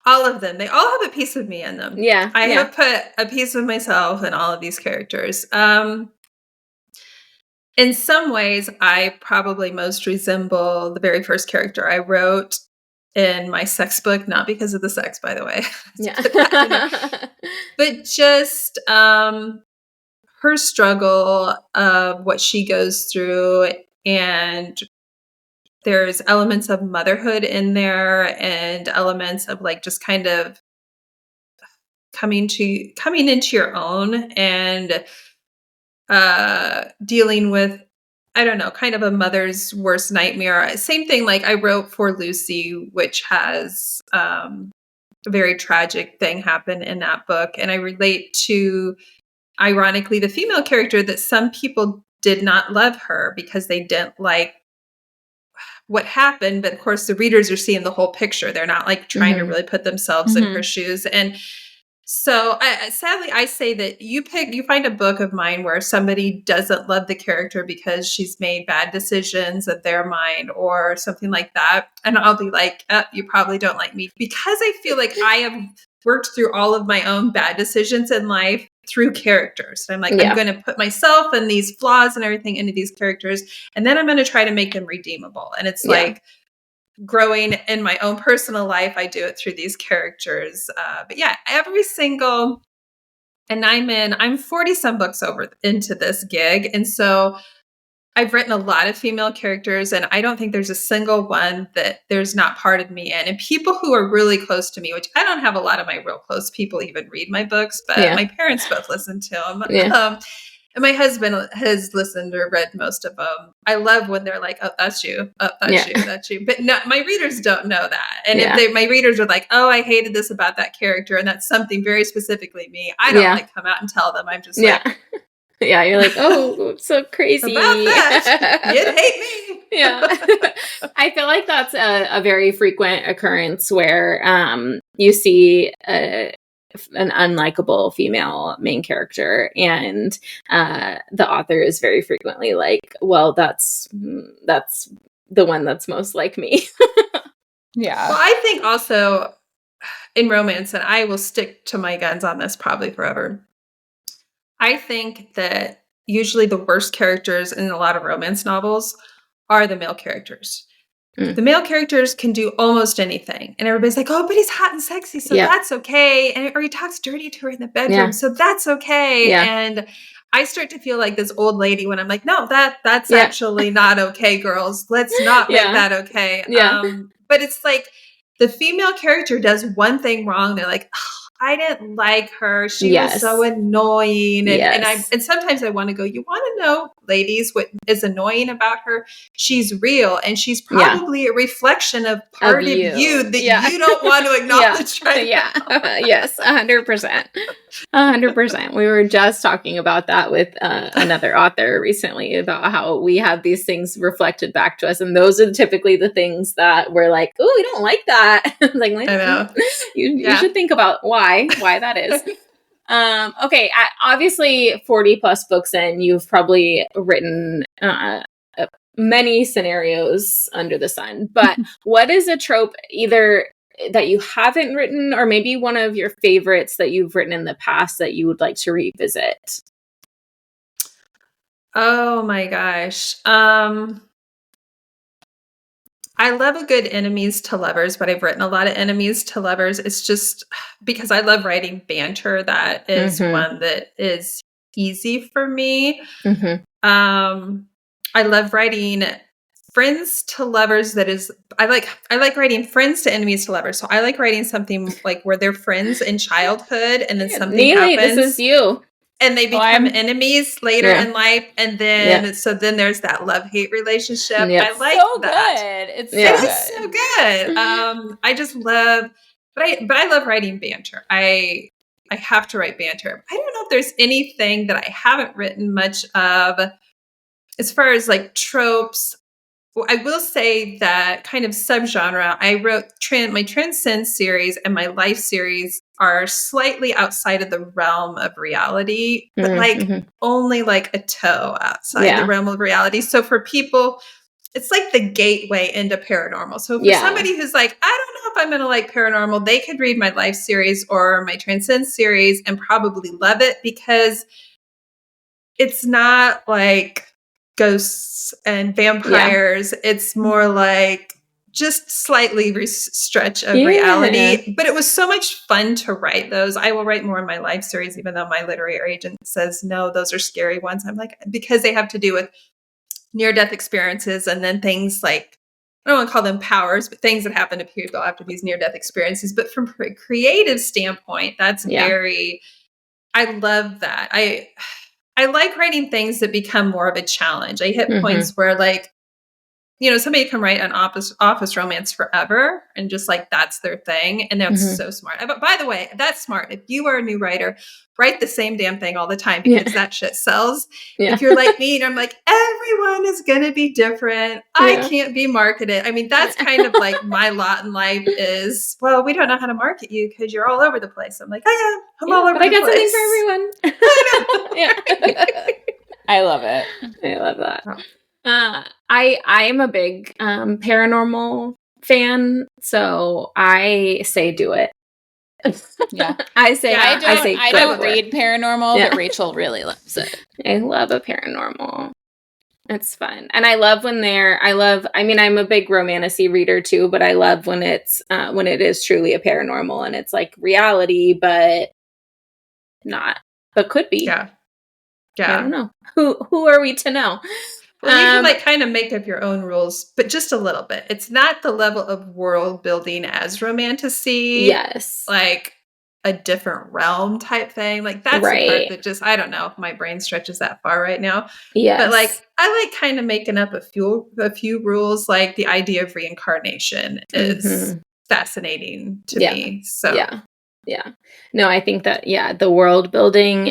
[SPEAKER 3] All of them. They all have a piece of me in them.
[SPEAKER 2] Yeah.
[SPEAKER 3] I have put a piece of myself in all of these characters. In some ways, I probably most resemble the very first character I wrote in my sex book, not because of the sex, by the way.
[SPEAKER 2] Yeah.
[SPEAKER 3] But just her struggle of what she goes through. And there's elements of motherhood in there and elements of like just kind of coming into your own and dealing with, I don't know, kind of a mother's worst nightmare. Same thing, like I wrote for Lucy, which has a very tragic thing happen in that book. And I relate to, ironically, the female character that some people did not love her because they didn't like what happened. But of course, the readers are seeing the whole picture. They're not like trying to really put themselves in her shoes. And so sadly, I say that you find a book of mine where somebody doesn't love the character because she's made bad decisions of their mind or something like that. And I'll be like, you probably don't like me because I feel like I have worked through all of my own bad decisions in life through characters. I'm like, I'm going to put myself and these flaws and everything into these characters. And then I'm going to try to make them redeemable. And it's like, growing in my own personal life, I do it through these characters. But yeah, every single, and I'm 40 some books over into this gig. And so I've written a lot of female characters and I don't think there's a single one that there's not part of me in. And people who are really close to me, which I don't have a lot of my real close people even read my books, but my parents both listen to them. And my husband has listened or read most of them. I love when they're like, oh, that's you. Oh, that's you. But no, my readers don't know that. And if my readers are like, oh, I hated this about that character, and that's something very specifically me, I don't like come out and tell them. I'm just like,
[SPEAKER 2] yeah, you're like, oh, so crazy.
[SPEAKER 3] About that, you'd hate me.
[SPEAKER 2] Yeah. I feel like that's a very frequent occurrence where you see an unlikable female main character and the author is very frequently like, well, that's the one that's most like me.
[SPEAKER 3] Yeah. Well, I think also in romance, and I will stick to my guns on this probably forever, I think that usually the worst characters in a lot of romance novels are the male characters. The male characters can do almost anything. And everybody's like, oh, but he's hot and sexy, so that's okay. And or he talks dirty to her in the bedroom, so that's okay. And I start to feel like this old lady when I'm like, no, that's actually not okay, girls. Let's not make that okay. But it's like the female character does one thing wrong. They're like, oh, I didn't like her. She was so annoying. And sometimes I want to go, you want to know, ladies, what is annoying about her? She's real. And she's probably a reflection of part of you that you don't want to acknowledge right now.
[SPEAKER 2] Yes, 100%. 100%. We were just talking about that with another author recently about how we have these things reflected back to us. And those are typically the things that we're like, oh, we don't like that. Like, I know. You should think about why that is. Okay. Obviously 40 plus books in, you've probably written many scenarios under the sun, but what is a trope either that you haven't written or maybe one of your favorites that you've written in the past that you would like to revisit?
[SPEAKER 3] Oh my gosh. I love a good enemies to lovers, but I've written a lot of enemies to lovers. It's just because I love writing banter. That is one that is easy for me. I love writing friends to lovers. I like writing friends to enemies to lovers. So I like writing something like where they're friends in childhood and then something
[SPEAKER 2] Neely,
[SPEAKER 3] happens.
[SPEAKER 2] This is you.
[SPEAKER 3] And they become enemies later in life. And then, so then there's that love-hate relationship. I like
[SPEAKER 1] so
[SPEAKER 3] that.
[SPEAKER 1] Good. It's so
[SPEAKER 3] good. I just love, but I love writing banter. I have to write banter. I don't know if there's anything that I haven't written much of as far as like tropes. I will say that kind of subgenre, I wrote my Transcend series and my Life series are slightly outside of the realm of reality, but only like a toe outside the realm of reality. So for people, it's like the gateway into paranormal. So for somebody who's like, I don't know if I'm going to like paranormal, they could read my Life series or my Transcend series and probably love it, because it's not like ghosts and vampires. It's more like just slightly stretch of reality. But it was so much fun to write those. I will write more in my Life series, even though my literary agent says, no, those are scary ones. I'm like, because they have to do with near-death experiences, and then things like, I don't want to call them powers, but things that happen to people after these near-death experiences. But from a creative standpoint, that's very, I love that. I like writing things that become more of a challenge. I hit points where, like, somebody can write an office romance forever and just like, that's their thing. And that's so smart. But by the way, that's smart. If you are a new writer, write the same damn thing all the time, because that shit sells. If you're like me and I'm like, everyone is going to be different. I can't be marketed. I mean, that's kind of like my lot in life is, well, we don't know how to market you because you're all over the place. I'm like, I'm all over the place.
[SPEAKER 1] I got something for everyone. I love it.
[SPEAKER 2] I love that. I am a big paranormal fan, so I say do it.
[SPEAKER 1] I don't read paranormal, but Rachel really loves it.
[SPEAKER 2] I love a paranormal. It's fun. And I love when I'm a big romantasy reader too, but I love when it is truly a paranormal and it's like reality, but not, but could be.
[SPEAKER 3] Yeah.
[SPEAKER 2] I don't know. Who are we to know?
[SPEAKER 3] Well, you can like kind of make up your own rules, but just a little bit. It's not the level of world building as romantasy.
[SPEAKER 2] Yes.
[SPEAKER 3] Like a different realm type thing. Like that's the part that just, I don't know if my brain stretches that far right now.
[SPEAKER 2] Yes.
[SPEAKER 3] But like, I like kind of making up a few rules. Like the idea of reincarnation is fascinating to me. So
[SPEAKER 2] yeah. No, I think that, the world building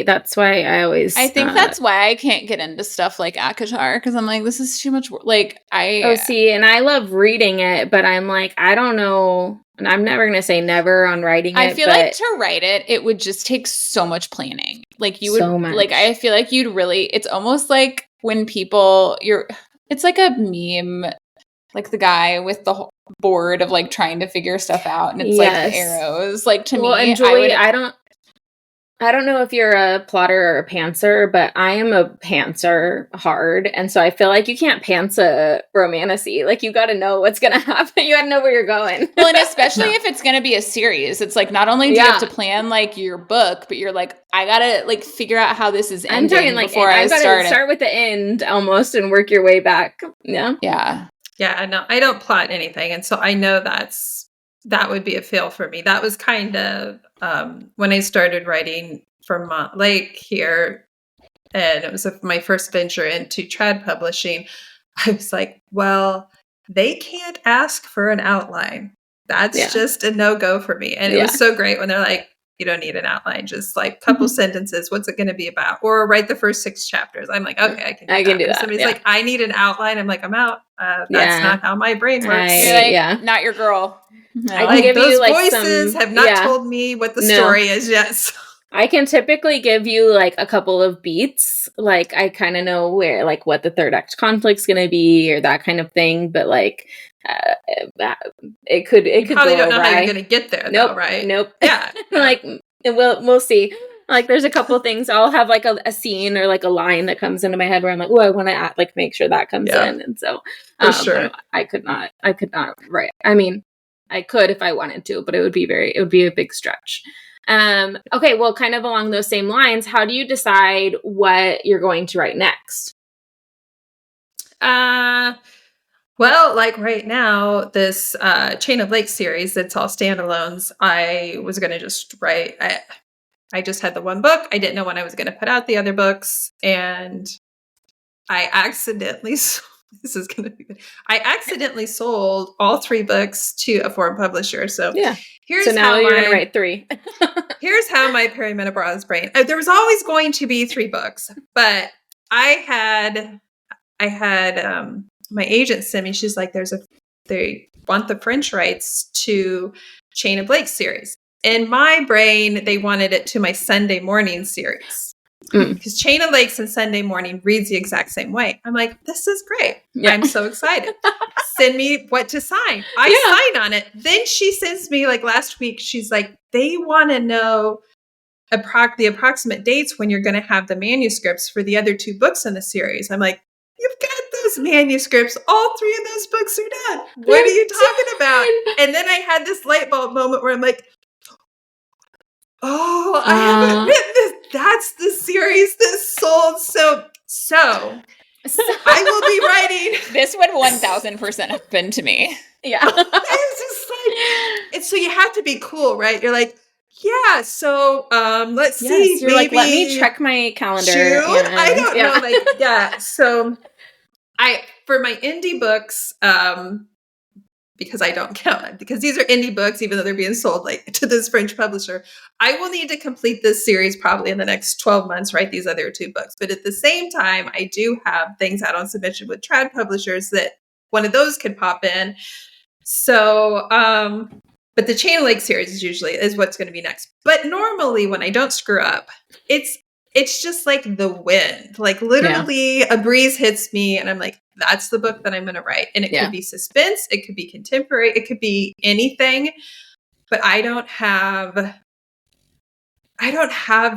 [SPEAKER 2] that's why I
[SPEAKER 1] think that's why I can't get into stuff like ACOTAR, because I'm like, this is too much work. Like,
[SPEAKER 2] and I love reading it, but I'm like, I don't know, and I'm never going to say never on writing it.
[SPEAKER 1] I feel like to write it would just take so much planning. Like you would, like, I feel like you'd really, it's almost like when people, it's like a meme, like the guy with the board of like trying to figure stuff out, and it's like arrows. Like to me,
[SPEAKER 2] and Julie, I don't know if you're a plotter or a pantser, but I am a pantser hard, and so I feel like you can't pants a romantasy. Like you got to know what's gonna happen. You got to know where you're going.
[SPEAKER 1] Well, and especially if it's gonna be a series, it's like not only do you have to plan like your book, but you're like, I gotta like figure out how this is ending. I'm talking like before I
[SPEAKER 2] start with the end almost and work your way back.
[SPEAKER 3] Yeah, no, I don't plot anything. And so I know that would be a fail for me. That was kind of when I started writing for Mont Lake here, and it was my first venture into trad publishing. I was like, well, they can't ask for an outline. That's just a no-go for me. And it was so great when they're like, you don't need an outline, just like a couple sentences. What's it going to be about? Or write the first 6 chapters. I'm like, okay, I can do that. Somebody's like, I need an outline. I'm like, I'm out. That's not how my brain works.
[SPEAKER 1] Not your girl.
[SPEAKER 3] No. I can give those you, like, voices have not told me what the story is yet. So.
[SPEAKER 2] I can typically give you like a couple of beats. Like I kind of know where, like what the third act conflict's going to be or that kind of thing. But like, it could
[SPEAKER 3] probably don't know how you're going to get there. Though, right?
[SPEAKER 2] Nope.
[SPEAKER 3] Yeah.
[SPEAKER 2] Like we'll see. Like there's a couple things I'll have like a scene or like a line that comes into my head where I'm like, oh, I want to like make sure that comes in. And so
[SPEAKER 3] for sure,
[SPEAKER 2] I could not write. I mean, I could if I wanted to, but it would be a big stretch. Okay, well, kind of along those same lines, how do you decide what you're going to write next?
[SPEAKER 3] Well, like right now, this Chain of Lakes series, it's all standalones. I was going to just write. I just had the one book. I didn't know when I was going to put out the other books, and I accidentally. This is going to be good. I accidentally sold all 3 books to a foreign publisher. So here's
[SPEAKER 2] now you're going to write 3.
[SPEAKER 3] Here's how my perimenopause brain. There was always going to be 3 books, but I had my agent sent me, she's like, they want the French rights to Chain of Lakes series. In my brain, they wanted it to my Sunday morning series. Because Chain of Lakes and Sunday Morning reads the exact same way. I'm like, this is great. Yeah. I'm so excited. Send me what to sign. I sign on it. Then she sends me, like last week, she's like, they want to know the approximate dates when you're going to have the manuscripts for the other 2 books in the series. I'm like, you've got those manuscripts. All 3 of those books are done. What are you talking about? And then I had this light bulb moment where I'm like, oh, I haven't written this. That's the series that sold. So I will be writing.
[SPEAKER 1] This would 1000% happen to me.
[SPEAKER 2] Yeah.
[SPEAKER 3] It's just like, so you have to be cool, right? You're like, yeah, so let's see.
[SPEAKER 2] You're like, let me check my calendar.
[SPEAKER 3] June? I don't know. Like, yeah. So for my indie books, because I don't count, because these are indie books, even though they're being sold like to this French publisher, I will need to complete this series probably in the next 12 months, write these other 2 books. But at the same time, I do have things out on submission with trad publishers that one of those could pop in. So, but the Chain of Lake series is what's going to be next. But normally when I don't screw up, it's just like the wind, like literally a breeze hits me and I'm like, that's the book that I'm going to write. And it could be suspense. It could be contemporary. It could be anything, but I don't have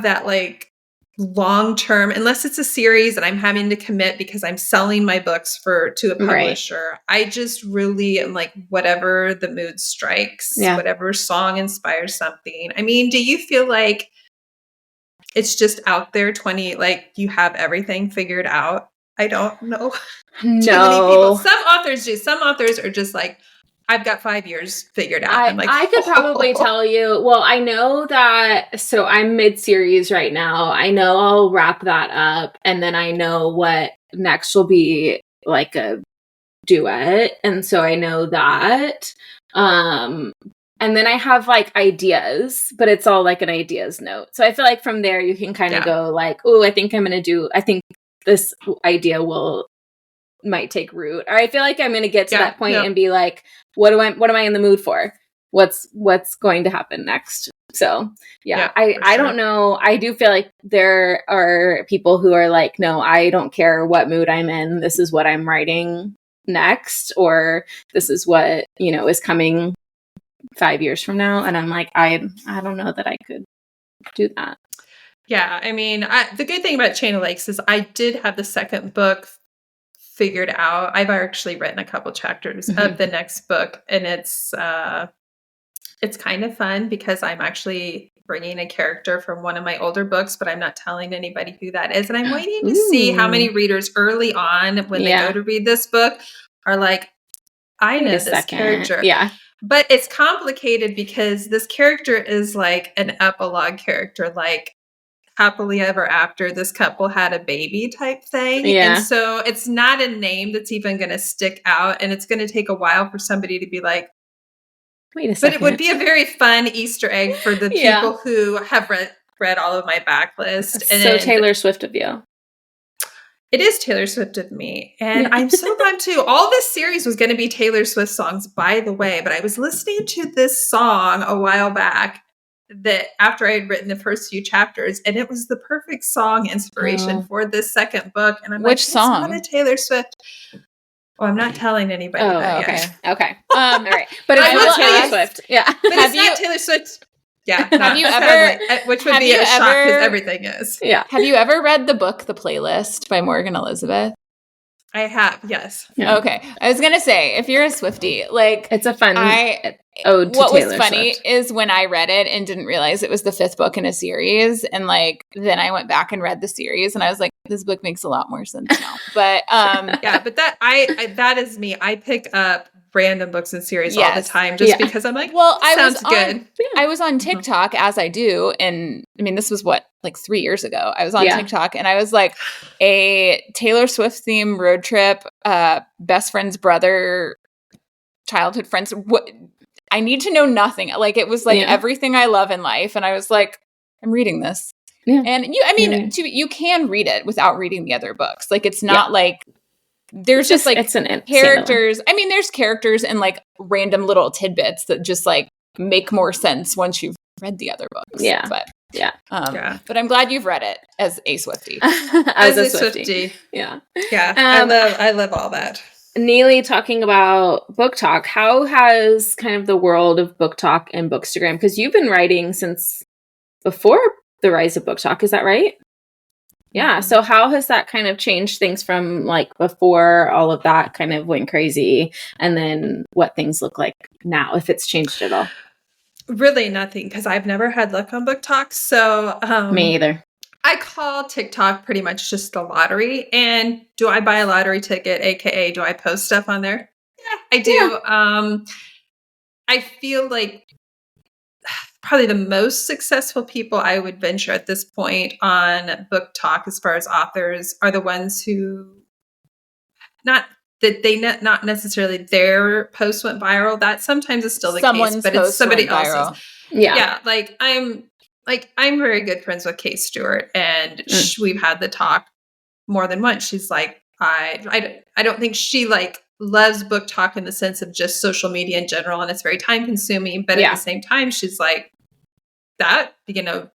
[SPEAKER 3] that like long-term, unless it's a series and I'm having to commit because I'm selling my books to a publisher. Right. I just really am like, whatever the mood strikes, whatever song inspires something. I mean, do you feel like it's just out there like you have everything figured out? I don't know. Too many people. Some authors do. Some authors are just like, I've got 5 years figured out. I'm like,
[SPEAKER 2] I could probably tell you. Well, I know that. So I'm mid-series right now. I know I'll wrap that up, and then I know what next will be like a duet, and so I know that. And then I have like ideas, but it's all like an ideas note. So I feel like from there you can kind of go like, oh, I think this idea might take root. Or I feel like I'm going to get to that point and be like, what am I in the mood for? What's going to happen next? So I don't know. I do feel like there are people who are like, no, I don't care what mood I'm in. This is what I'm writing next, or this is what, is coming 5 years from now. And I'm like, I don't know that I could do that.
[SPEAKER 3] Yeah. I mean, the good thing about Chain of Lakes is I did have the second book figured out. I've actually written a couple chapters of the next book, and it's kind of fun because I'm actually bringing a character from one of my older books, but I'm not telling anybody who that is. And I'm waiting to see how many readers early on when they go to read this book are like, I know this character.
[SPEAKER 2] Yeah.
[SPEAKER 3] But it's complicated because this character is like an epilogue character, like happily ever after this couple had a baby type thing. Yeah. And so it's not a name that's even going to stick out. And it's going to take a while for somebody to be like,
[SPEAKER 2] wait a second.
[SPEAKER 3] But it would be a very fun Easter egg for the people who have read all of my backlist.
[SPEAKER 2] And so Taylor Swift of you.
[SPEAKER 3] It is Taylor Swift of me. And I'm so glad too. All this series was going to be Taylor Swift songs, by the way. But I was listening to this song a while back that after I had written the first few chapters, and it was the perfect song inspiration for this second book. And I'm
[SPEAKER 1] Which song?
[SPEAKER 3] It's not a Taylor Swift. Oh, I'm not telling anybody that yet.
[SPEAKER 2] Okay. All right. But it's not Taylor Swift. Yeah.
[SPEAKER 3] But it's not Taylor Swift. Yeah.
[SPEAKER 1] Have you ever?
[SPEAKER 3] Which would be a shock because everything is.
[SPEAKER 2] Yeah.
[SPEAKER 1] Have you ever read the book The Playlist by Morgan Elizabeth?
[SPEAKER 3] I have, yes.
[SPEAKER 1] Yeah. Okay. I was going to say, if you're a Swiftie, like...
[SPEAKER 2] It's a fun
[SPEAKER 1] ode to What Taylor was funny Swift. Is when I read it and didn't realize it was the 5th book in a series, and like, then I went back and read the series, and I was like, this book makes a lot more sense now. But,
[SPEAKER 3] yeah, but that is me. I pick up random books and series all the time just because I'm like, well, sounds good.
[SPEAKER 1] I was on TikTok as I do. And I mean, this was like 3 years ago. I was on TikTok and I was like a Taylor Swift theme road trip, best friend's brother, childhood friends. I need to know nothing. Like it was like everything I love in life. And I was like, I'm reading this. Yeah. And you can read it without reading the other books. Like it's not like there's just like
[SPEAKER 2] it's an
[SPEAKER 1] characters. I mean, there's characters and like random little tidbits that just like make more sense once you've read the other books.
[SPEAKER 2] Yeah.
[SPEAKER 1] But
[SPEAKER 2] yeah.
[SPEAKER 1] But I'm glad you've read it as a Swiftie.
[SPEAKER 2] as a Swiftie.
[SPEAKER 3] Yeah. Yeah. I love all that.
[SPEAKER 2] Neely, talking about book talk, how has kind of the world of book talk and Bookstagram, because you've been writing since before the rise of book talk, is that right? Yeah. So how has that kind of changed things from like before all of that kind of went crazy, and then what things look like now, if it's changed at all?
[SPEAKER 3] Really nothing, because I've never had luck on book talk. So
[SPEAKER 2] me either.
[SPEAKER 3] I call TikTok pretty much just the lottery. And do I buy a lottery ticket, aka do I post stuff on there? Yeah, I do. Yeah. I feel like probably the most successful people I would venture at this point on book talk as far as authors are the ones who not necessarily their post went viral. That sometimes is still the case, but it's somebody else's. Yeah. Like I'm very good friends with Kate Stewart, and we've had the talk more than once. She's like, I don't think she like loves book talk in the sense of just social media in general, and it's very time consuming. But at the same time, she's like, that,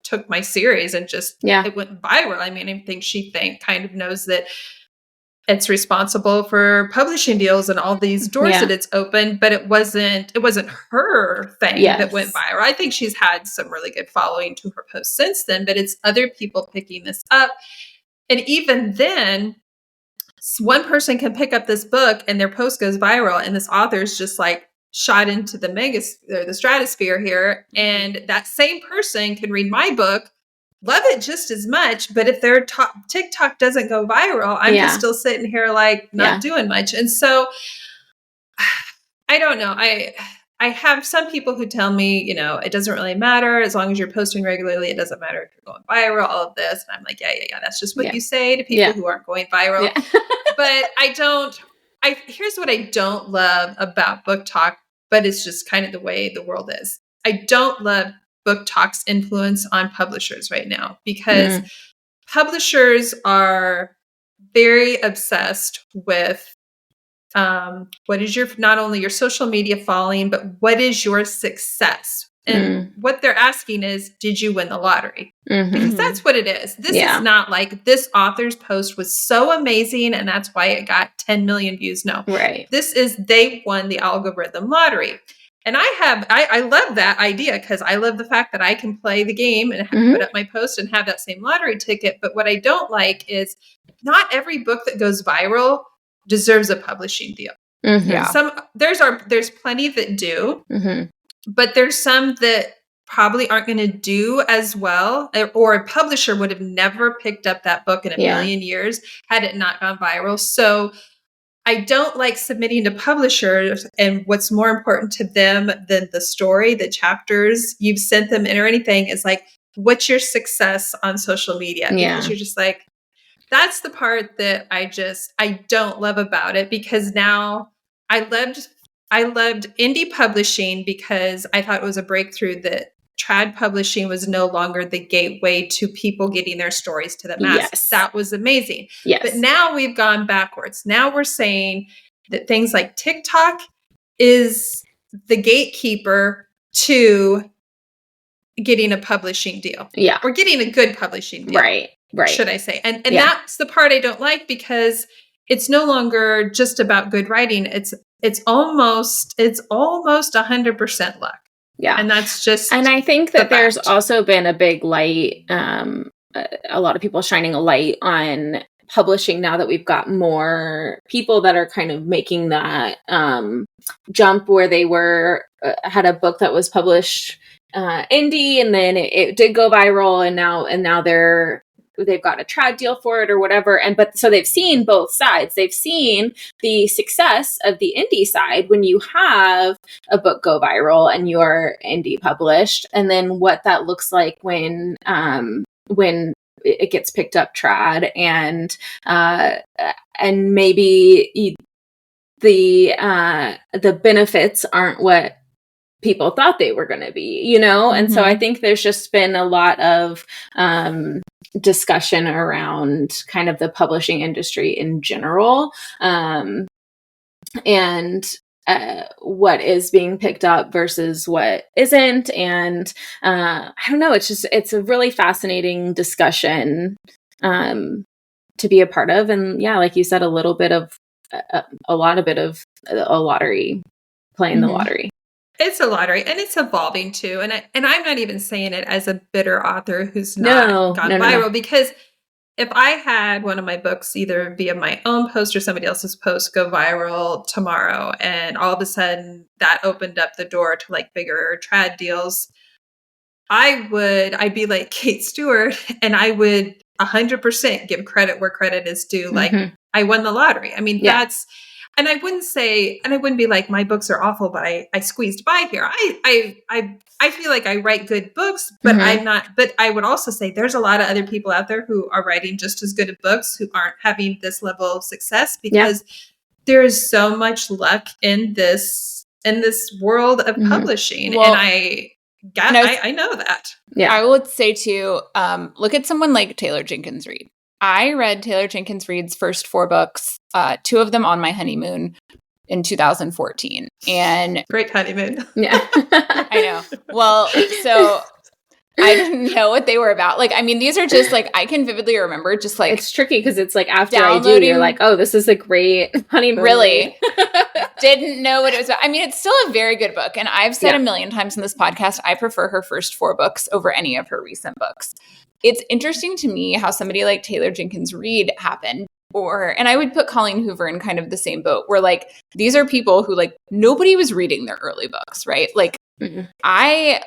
[SPEAKER 3] took my series and just it went viral. I mean, I think she kind of knows that it's responsible for publishing deals and all these doors that it's opened, but it wasn't her thing that went viral. I think she's had some really good following to her posts since then, but it's other people picking this up. And even then, one person can pick up this book and their post goes viral, and this author's just like shot into the stratosphere here. And that same person can read my book, love it just as much, but if their TikTok doesn't go viral, I'm just still sitting here like not doing much. And so I don't know. I have some people who tell me, it doesn't really matter as long as you're posting regularly. It doesn't matter if you're going viral, all of this. And I'm like, yeah. That's just what you say to people who aren't going viral. Yeah. But here's what I don't love about book talk, but it's just kind of the way the world is. I don't love book talk's influence on publishers right now, because publishers are very obsessed with what is not only your social media following, but what is your success? And what they're asking is, did you win the lottery? Because that's what it is. This is not like this author's post was so amazing and that's why it got 10 million views. No, this is they won the algorithm lottery. And I love that idea, because I love the fact that I can play the game and put up my post and have that same lottery ticket. But what I don't like is not every book that goes viral deserves a publishing deal. There's plenty that do, but there's some that probably aren't going to do as well, or a publisher would have never picked up that book in a million years had it not gone viral. So I don't like submitting to publishers and what's more important to them than the story, the chapters you've sent them in or anything is like, what's your success on social media? Because you're just like, that's the part that I don't love about it, because now I loved indie publishing because I thought it was a breakthrough that trad publishing was no longer the gateway to people getting their stories to the masses. Yes. That was amazing. Yes. But now we've gone backwards. Now we're saying that things like TikTok is the gatekeeper to getting a publishing deal. Yeah. Or getting a good publishing deal. Right. Should I say. And that's the part I don't like, because it's no longer just about good writing. It's almost 100% luck. Yeah. And that's just,
[SPEAKER 2] and I think that there's also been a big light, a lot of people shining a light on publishing now that we've got more people that are kind of making that jump where they had a book that was published indie, and then it did go viral, and now they've got a trad deal for it or whatever. But so they've seen both sides. They've seen the success of the indie side when you have a book go viral and you're indie published, and then what that looks like when it gets picked up trad, and maybe the benefits aren't what people thought they were going to be, you know? And so I think there's just been a lot of discussion around kind of the publishing industry in general, and what is being picked up versus what isn't. And I don't know, it's a really fascinating discussion to be a part of. And yeah, like you said, a bit of a lottery, playing the lottery.
[SPEAKER 3] It's a lottery, and it's evolving too. And I'm not even saying it as a bitter author who's not gone viral, because if I had one of my books either via my own post or somebody else's post go viral tomorrow, and all of a sudden that opened up the door to like bigger trad deals, I'd be like Kate Stewart, and I would 100% give credit where credit is due. Like, I won the lottery. I mean, and I wouldn't be like, my books are awful, but I squeezed by here. I feel like I write good books, but I'm not, but I would also say there's a lot of other people out there who are writing just as good of books who aren't having this level of success, because there is so much luck in this world of publishing. Well, and I know that.
[SPEAKER 1] Yeah. I would say too, look at someone like Taylor Jenkins Reid. I read Taylor Jenkins Reid's first 4 books, 2 of them on my honeymoon in 2014. And
[SPEAKER 3] great honeymoon.
[SPEAKER 1] Yeah. I know. Well, so I didn't know what they were about. Like, I mean, these are just like, I can vividly remember just like.
[SPEAKER 2] It's tricky because it's like after I do, you're like, oh, this is a great honeymoon.
[SPEAKER 1] Really? Didn't know what it was about. I mean, it's still a very good book. And I've said a million times in this podcast, I prefer her first 4 books over any of her recent books. It's interesting to me how somebody like Taylor Jenkins Reid happened. And I would put Colleen Hoover in kind of the same boat, where like, these are people who like, nobody was reading their early books, right? Like, I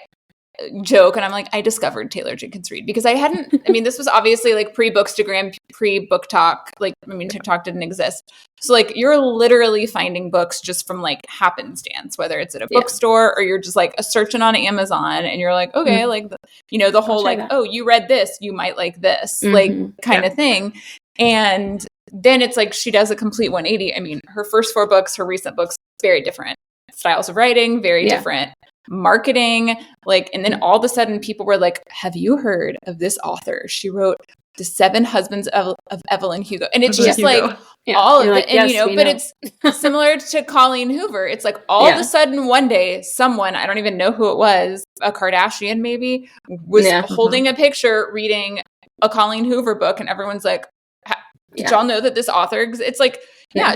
[SPEAKER 1] joke and I'm like, I discovered Taylor Jenkins Reid because this was obviously like pre-Bookstagram, pre-Book Talk. Like, I mean, TikTok didn't exist. So like, you're literally finding books just from like happenstance, whether it's at a bookstore or you're just like searching on Amazon and you're like, okay, like, the whole like, oh, you read this, you might like this, like kind of thing. And then it's like, she does a complete 180. I mean, her first 4 books, her recent books, very different styles of writing, very different marketing, like, and then all of a sudden people were like, have you heard of this author? She wrote The 7 Husbands of Evelyn Hugo. And it's just like all of it. And, but it's similar to Colleen Hoover. It's like all of a sudden one day, someone, I don't even know who it was, a Kardashian maybe, was holding a picture reading a Colleen Hoover book. And everyone's like, did y'all know that this author it's like,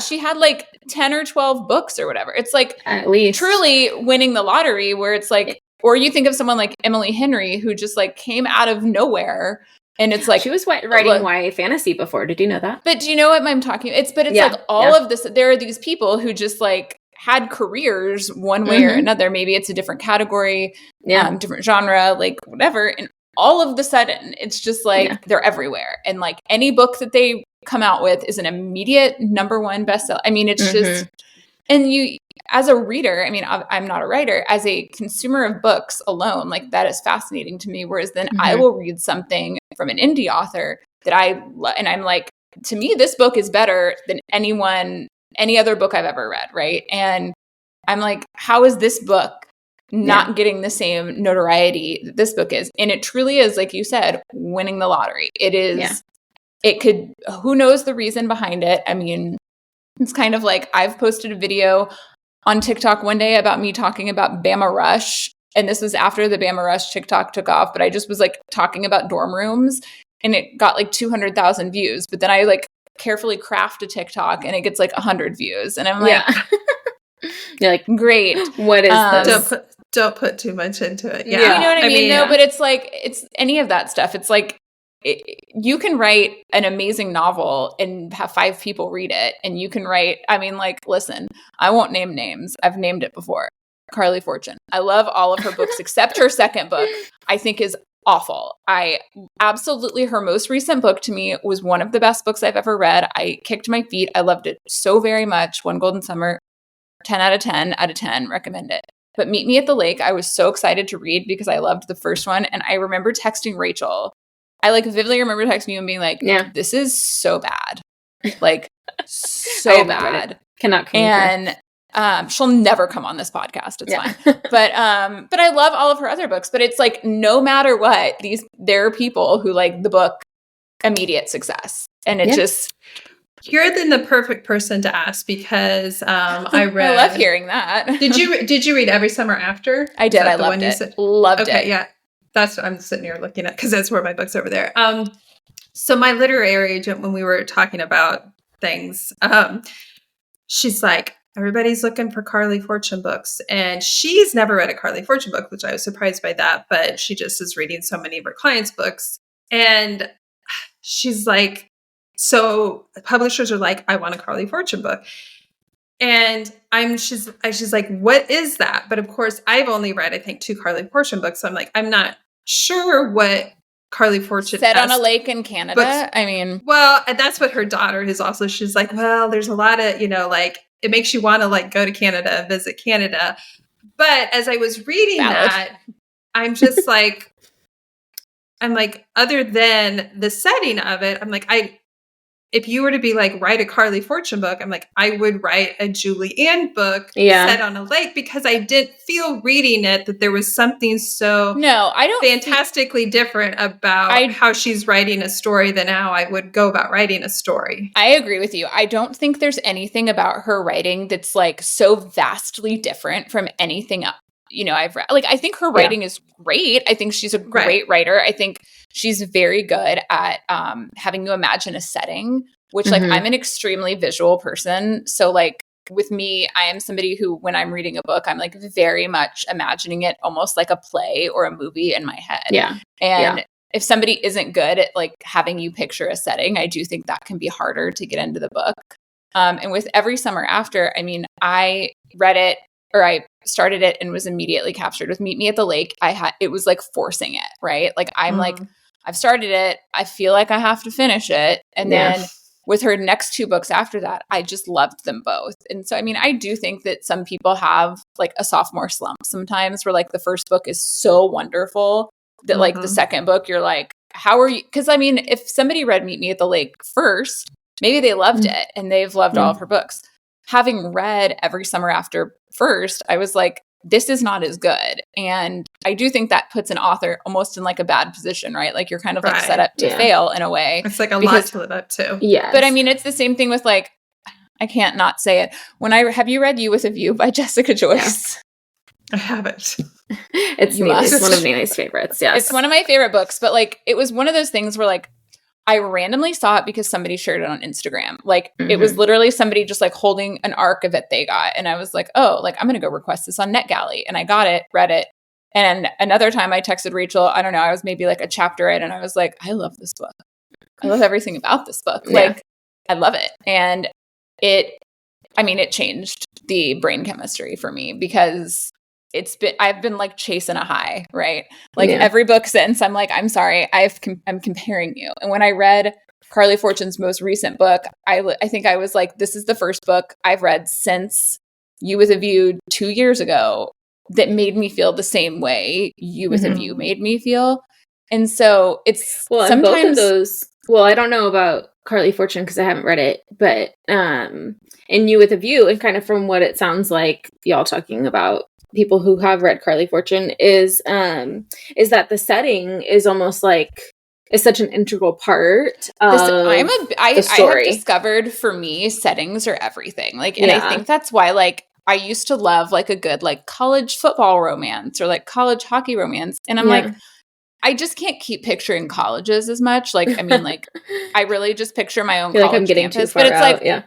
[SPEAKER 1] she had like 10 or 12 books or whatever. It's like at least truly winning the lottery, where it's like, or you think of someone like Emily Henry, who just like came out of nowhere. And it's like,
[SPEAKER 2] she was writing YA fantasy before. Did you know that?
[SPEAKER 1] But do you know what I'm talking about? It's like all of this, there are these people who just like had careers one way or another. Maybe it's a different category, different genre, like whatever. And all of the sudden it's just like, they're everywhere. And like any book that they come out with is an immediate #1 bestseller. I mean, it's just, and you, as a reader, I mean, I'm not a writer, as a consumer of books alone, like that is fascinating to me. Whereas then I will read something from an indie author that I love, and I'm like, to me, this book is better than any other book I've ever read. Right. And I'm like, how is this book not getting the same notoriety that this book is? And it truly is, like you said, winning the lottery. It is, it could, who knows the reason behind it? I mean, it's kind of like, I've posted a video on TikTok one day about me talking about Bama Rush. And this was after the Bama Rush TikTok took off, but I just was like talking about dorm rooms and it got like 200,000 views. But then I like carefully craft a TikTok and it gets like 100 views. And I'm like,
[SPEAKER 2] you're like,
[SPEAKER 1] great.
[SPEAKER 2] What is this?
[SPEAKER 3] Don't put too much into it.
[SPEAKER 1] Yeah. You know what I mean? No, but it's like, it's any of that stuff. It's like, you can write an amazing novel and have 5 people read it. And you can write, I mean, like, listen, I won't name names. I've named it before. Carly Fortune. I love all of her books except her second book, I think is awful. Her most recent book to me was one of the best books I've ever read. I kicked my feet. I loved it so very much. One Golden Summer, 10 out of 10, recommend it. But Meet Me at the Lake, I was so excited to read because I loved the first one. And I remember texting Rachel. I like vividly remember texting you and being like, this is so bad. Like, so bad.
[SPEAKER 2] Cannot concur.
[SPEAKER 1] And She'll never come on this podcast. It's
[SPEAKER 2] Yeah.
[SPEAKER 1] fine. But I love all of her other books. But it's like, no matter what, there are people who like the book immediate success. And it just...
[SPEAKER 3] You're then the perfect person to ask because I read...
[SPEAKER 1] I love hearing that.
[SPEAKER 3] Did you read Every Summer After?
[SPEAKER 1] I did. I loved it. Loved it.
[SPEAKER 3] Okay, yeah. That's what I'm sitting here looking at because that's where my book's over there. So my literary agent, when we were talking about things, she's like, everybody's looking for Carly Fortune books. And she's never read a Carly Fortune book, which I was surprised by that. But she just is reading so many of her clients' books. And she's like, so publishers are like, I want a Carly Fortune book. And she's like, what is that? But of course, I've only read, I think, 2 Carly Fortune books. So I'm like, I'm not sure what Carly Fortune
[SPEAKER 1] Set on a Lake in Canada.
[SPEAKER 3] Books.
[SPEAKER 1] I mean,
[SPEAKER 3] well, and that's what her daughter is also. She's like, well, there's a lot of, like, it makes you want to like go to Canada and visit Canada. But as I was reading that, I'm just like, other than the setting of it, I'm like, if you were to be like, write a Carly Fortune book, I'm like, I would write a Julie Ann book set on a lake because I didn't feel reading it that there was something fantastically different about how she's writing a story than how I would go about writing a story.
[SPEAKER 1] I agree with you. I don't think there's anything about her writing that's like so vastly different from anything else. I've read. Like, I think her writing is great. I think she's a great writer. I think she's very good at having you imagine a setting, which like I'm an extremely visual person. So like with me, I am somebody who, when I'm reading a book, I'm like very much imagining it almost like a play or a movie in my head.
[SPEAKER 2] Yeah.
[SPEAKER 1] And if somebody isn't good at like having you picture a setting, I do think that can be harder to get into the book. And with Every Summer After, I mean, I read it, or I started it and was immediately captured with Meet Me at the Lake. It was like forcing it, right? Like I'm like, I've started it. I feel like I have to finish it. And then with her next 2 books after that, I just loved them both. And so, I mean, I do think that some people have like a sophomore slump sometimes where like the first book is so wonderful that like the second book, you're like, how are you? Because I mean, if somebody read Meet Me at the Lake first, maybe they loved it and they've loved all of her books. Having read Every Summer After first, I was like, this is not as good. And I do think that puts an author almost in like a bad position, right? Like you're kind of like set up to fail in a way.
[SPEAKER 3] It's like a lot to live up to.
[SPEAKER 2] Yeah.
[SPEAKER 1] But I mean, it's the same thing with like, I can't not say it. Have you read You with a View by Jessica Joyce?
[SPEAKER 3] I haven't.
[SPEAKER 2] It's one of Neely's favorites. Yes.
[SPEAKER 1] It's one of my favorite books, but like, it was one of those things where like, I randomly saw it because somebody shared it on Instagram. Like it was literally somebody just like holding an arc of it they got. And I was like, oh, like I'm going to go request this on NetGalley. And I got it, read it. And another time I texted Rachel, I don't know, I was maybe like a chapter in and I was like, I love this book. I love everything about this book. Like I love it. And it changed the brain chemistry for me because I've been like chasing a high, right? Like every book since I'm like, I'm sorry, I'm comparing you. And when I read Carly Fortune's most recent book, I think I was like, this is the first book I've read since You with a View 2 years ago that made me feel the same way You with a View made me feel. And so it's sometimes
[SPEAKER 2] both of those. Well, I don't know about Carly Fortune because I haven't read it, but in You with a View, and kind of from what it sounds like y'all talking about people who have read Carly Fortune is that the setting is almost like is such an integral part of the story.
[SPEAKER 1] I have discovered for me settings are everything. Like, and I think that's why like I used to love like a good like college football romance or like college hockey romance, and I'm like, I just can't keep picturing colleges as much. Like, I mean, like I really just picture my own college
[SPEAKER 2] like I'm getting
[SPEAKER 1] campus,
[SPEAKER 2] too far
[SPEAKER 1] but it's
[SPEAKER 2] out.
[SPEAKER 1] like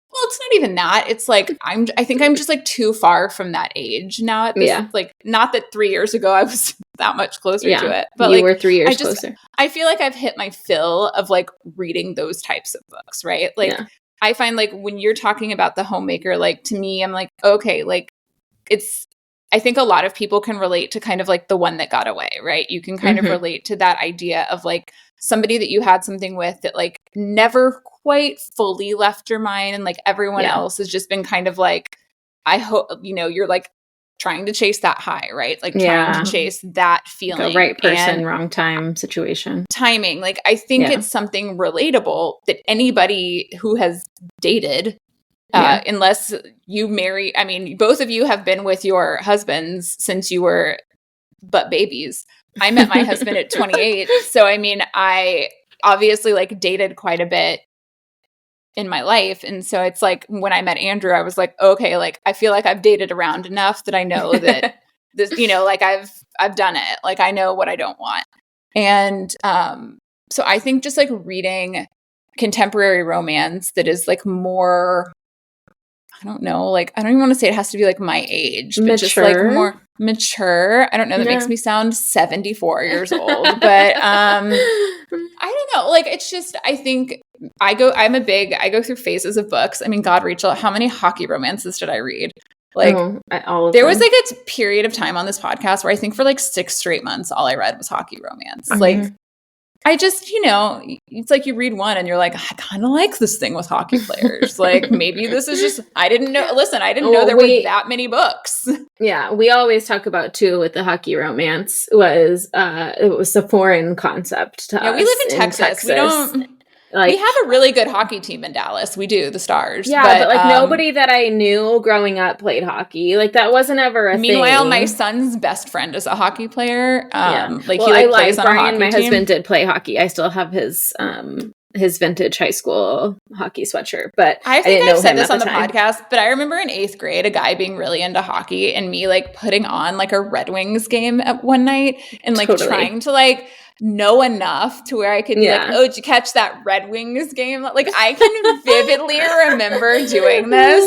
[SPEAKER 1] well, it's not even that. It's like I think I'm just like too far from that age now. At this, like not that 3 years ago I was that much closer to it, but
[SPEAKER 2] you
[SPEAKER 1] like
[SPEAKER 2] were 3 years closer.
[SPEAKER 1] I feel like I've hit my fill of like reading those types of books, right? Like I find like when you're talking about the homemaker, like to me, I'm like, okay, like I think a lot of people can relate to kind of like the one that got away, right? You can kind of relate to that idea of like somebody that you had something with that like never quite fully left your mind. And like everyone else has just been kind of like, I hope, you're like trying to chase that high, right? Like trying to chase that feeling.
[SPEAKER 2] Like a right person, wrong time situation.
[SPEAKER 1] Timing. Like I think it's something relatable that anybody who has dated unless you marry. I mean, both of you have been with your husbands since you were but babies. I met my husband at 28. So, I mean, I obviously like dated quite a bit in my life. And so it's like when I met Andrew, I was like, okay, like I feel like I've dated around enough that I know that this, you know, like I've done it. Like I know what I don't want. And so I think just like reading contemporary romance that is like more, I don't know, like I don't even want to say it has to be like my age, but just like more mature. I don't know, that makes me sound 74 years old, but I don't know. Like it's just, I think I go through phases of books. I mean, God, Rachel, how many hockey romances did I read? Like
[SPEAKER 2] all of
[SPEAKER 1] there
[SPEAKER 2] them.
[SPEAKER 1] was like a period of time on this podcast where I think for like 6 straight months, all I read was hockey romance. Like I just, you know, it's like you read one and you're like, I kind of like this thing with hockey players. Like maybe this is just, I didn't know there were that many books.
[SPEAKER 2] Yeah. We always talk about too with the hockey romance was, it was a foreign concept to us.
[SPEAKER 1] We live in Texas. We don't, like, we have a really good hockey team in Dallas. We do, the Stars.
[SPEAKER 2] Yeah, but like nobody that I knew growing up played hockey. Like that wasn't ever a thing.
[SPEAKER 1] Meanwhile, my son's best friend is a hockey player. Like
[SPEAKER 2] well,
[SPEAKER 1] he like plays on a hockey team.
[SPEAKER 2] My husband did play hockey. I still have his vintage high school hockey sweatshirt. But
[SPEAKER 1] I think I've said this on the podcast, but I remember in 8th grade, a guy being really into hockey and me like putting on like a Red Wings game at one night and like trying to like know enough to where I could be like, oh, did you catch that Red Wings game? Like I can vividly remember doing this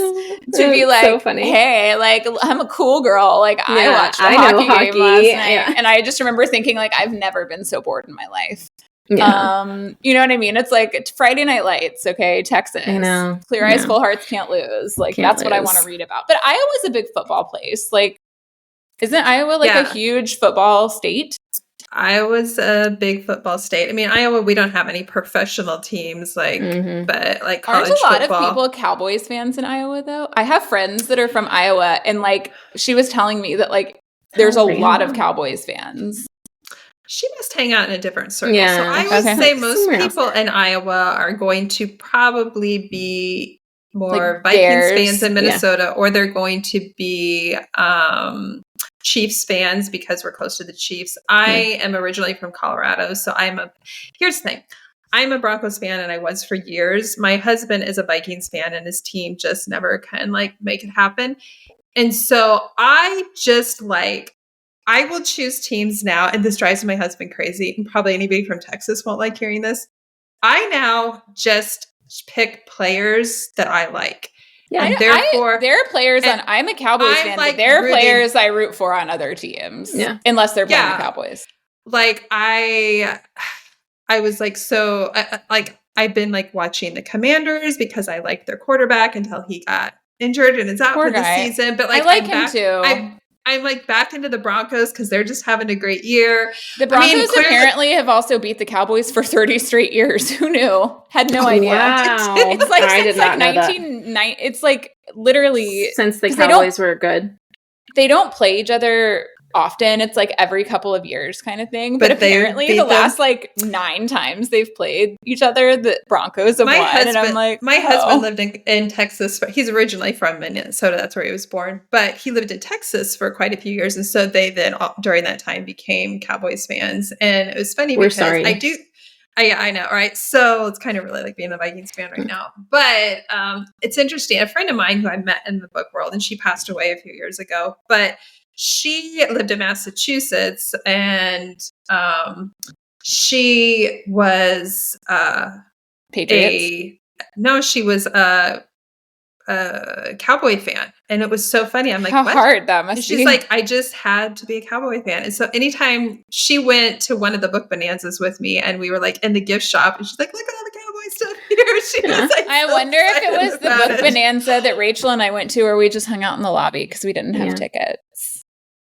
[SPEAKER 1] to be like, so funny. Hey, like I'm a cool girl. Like I watched a hockey game last night. And I just remember thinking like, I've never been so bored in my life. Yeah. You know what I mean? It's like it's Friday Night Lights, okay, Texas. I know. Clear eyes, full hearts, can't lose. Like that's what I want to read about. But Iowa's a big football place. Like, isn't Iowa like a huge football state?
[SPEAKER 3] Iowa's a big football state. I mean, Iowa, we don't have any professional teams, like, but like college
[SPEAKER 1] Aren't a lot
[SPEAKER 3] football.
[SPEAKER 1] of people Cowboys fans in Iowa though? I have friends that are from Iowa, and like she was telling me that like there's a lot of Cowboys fans.
[SPEAKER 3] She must hang out in a different circle. Yeah. So I would say most people in Iowa are going to probably be more like Vikings fans in Minnesota, or they're going to be Chiefs fans because we're close to the Chiefs. I am originally from Colorado, so here's the thing. I'm a Broncos fan, and I was for years. My husband is a Vikings fan, and his team just never can like make it happen. And so I just like, I will choose teams now, and this drives my husband crazy, and probably anybody from Texas won't like hearing this. I now just pick players that I like.
[SPEAKER 1] Yeah, and therefore, there are players on. I'm a Cowboys fan, but there are players I root for on other teams. Yeah, unless they're playing the Cowboys.
[SPEAKER 3] Like I was like so like I've been like watching the Commanders because I liked their quarterback until he got injured and is out for the season. But like
[SPEAKER 1] I like him too.
[SPEAKER 3] I'm like back into the Broncos because they're just having a great year.
[SPEAKER 1] The Broncos apparently have also beat the Cowboys for 30 straight years. Who knew? Had no idea.
[SPEAKER 2] Wow.
[SPEAKER 1] It's like since like 1990. It's like literally
[SPEAKER 2] since the Cowboys were good.
[SPEAKER 1] They don't play each other often. It's like every couple of years kind of thing. But apparently the last like 9 times they've played each other, the Broncos have won. And I'm like,
[SPEAKER 3] my husband lived in Texas. He's originally from Minnesota. That's where he was born. But he lived in Texas for quite a few years. And so they then during that time became Cowboys fans. And it was funny because I know, right? So it's kind of really like being a Vikings fan right now. But it's interesting. A friend of mine who I met in the book world, and she passed away a few years ago, but she lived in Massachusetts, and she was
[SPEAKER 1] Patriots.
[SPEAKER 3] She was a Cowboy fan, and it was so funny. I'm like,
[SPEAKER 1] how
[SPEAKER 3] what?
[SPEAKER 1] Hard that must
[SPEAKER 3] be. She's like, I just had to be a Cowboy fan, and so anytime she went to one of the book bonanzas with me, and we were like in the gift shop, and she's like, look at all the Cowboy stuff here. She was like,
[SPEAKER 1] I wonder if it was the book bonanza that Rachel and I went to, where we just hung out in the lobby because we didn't have tickets.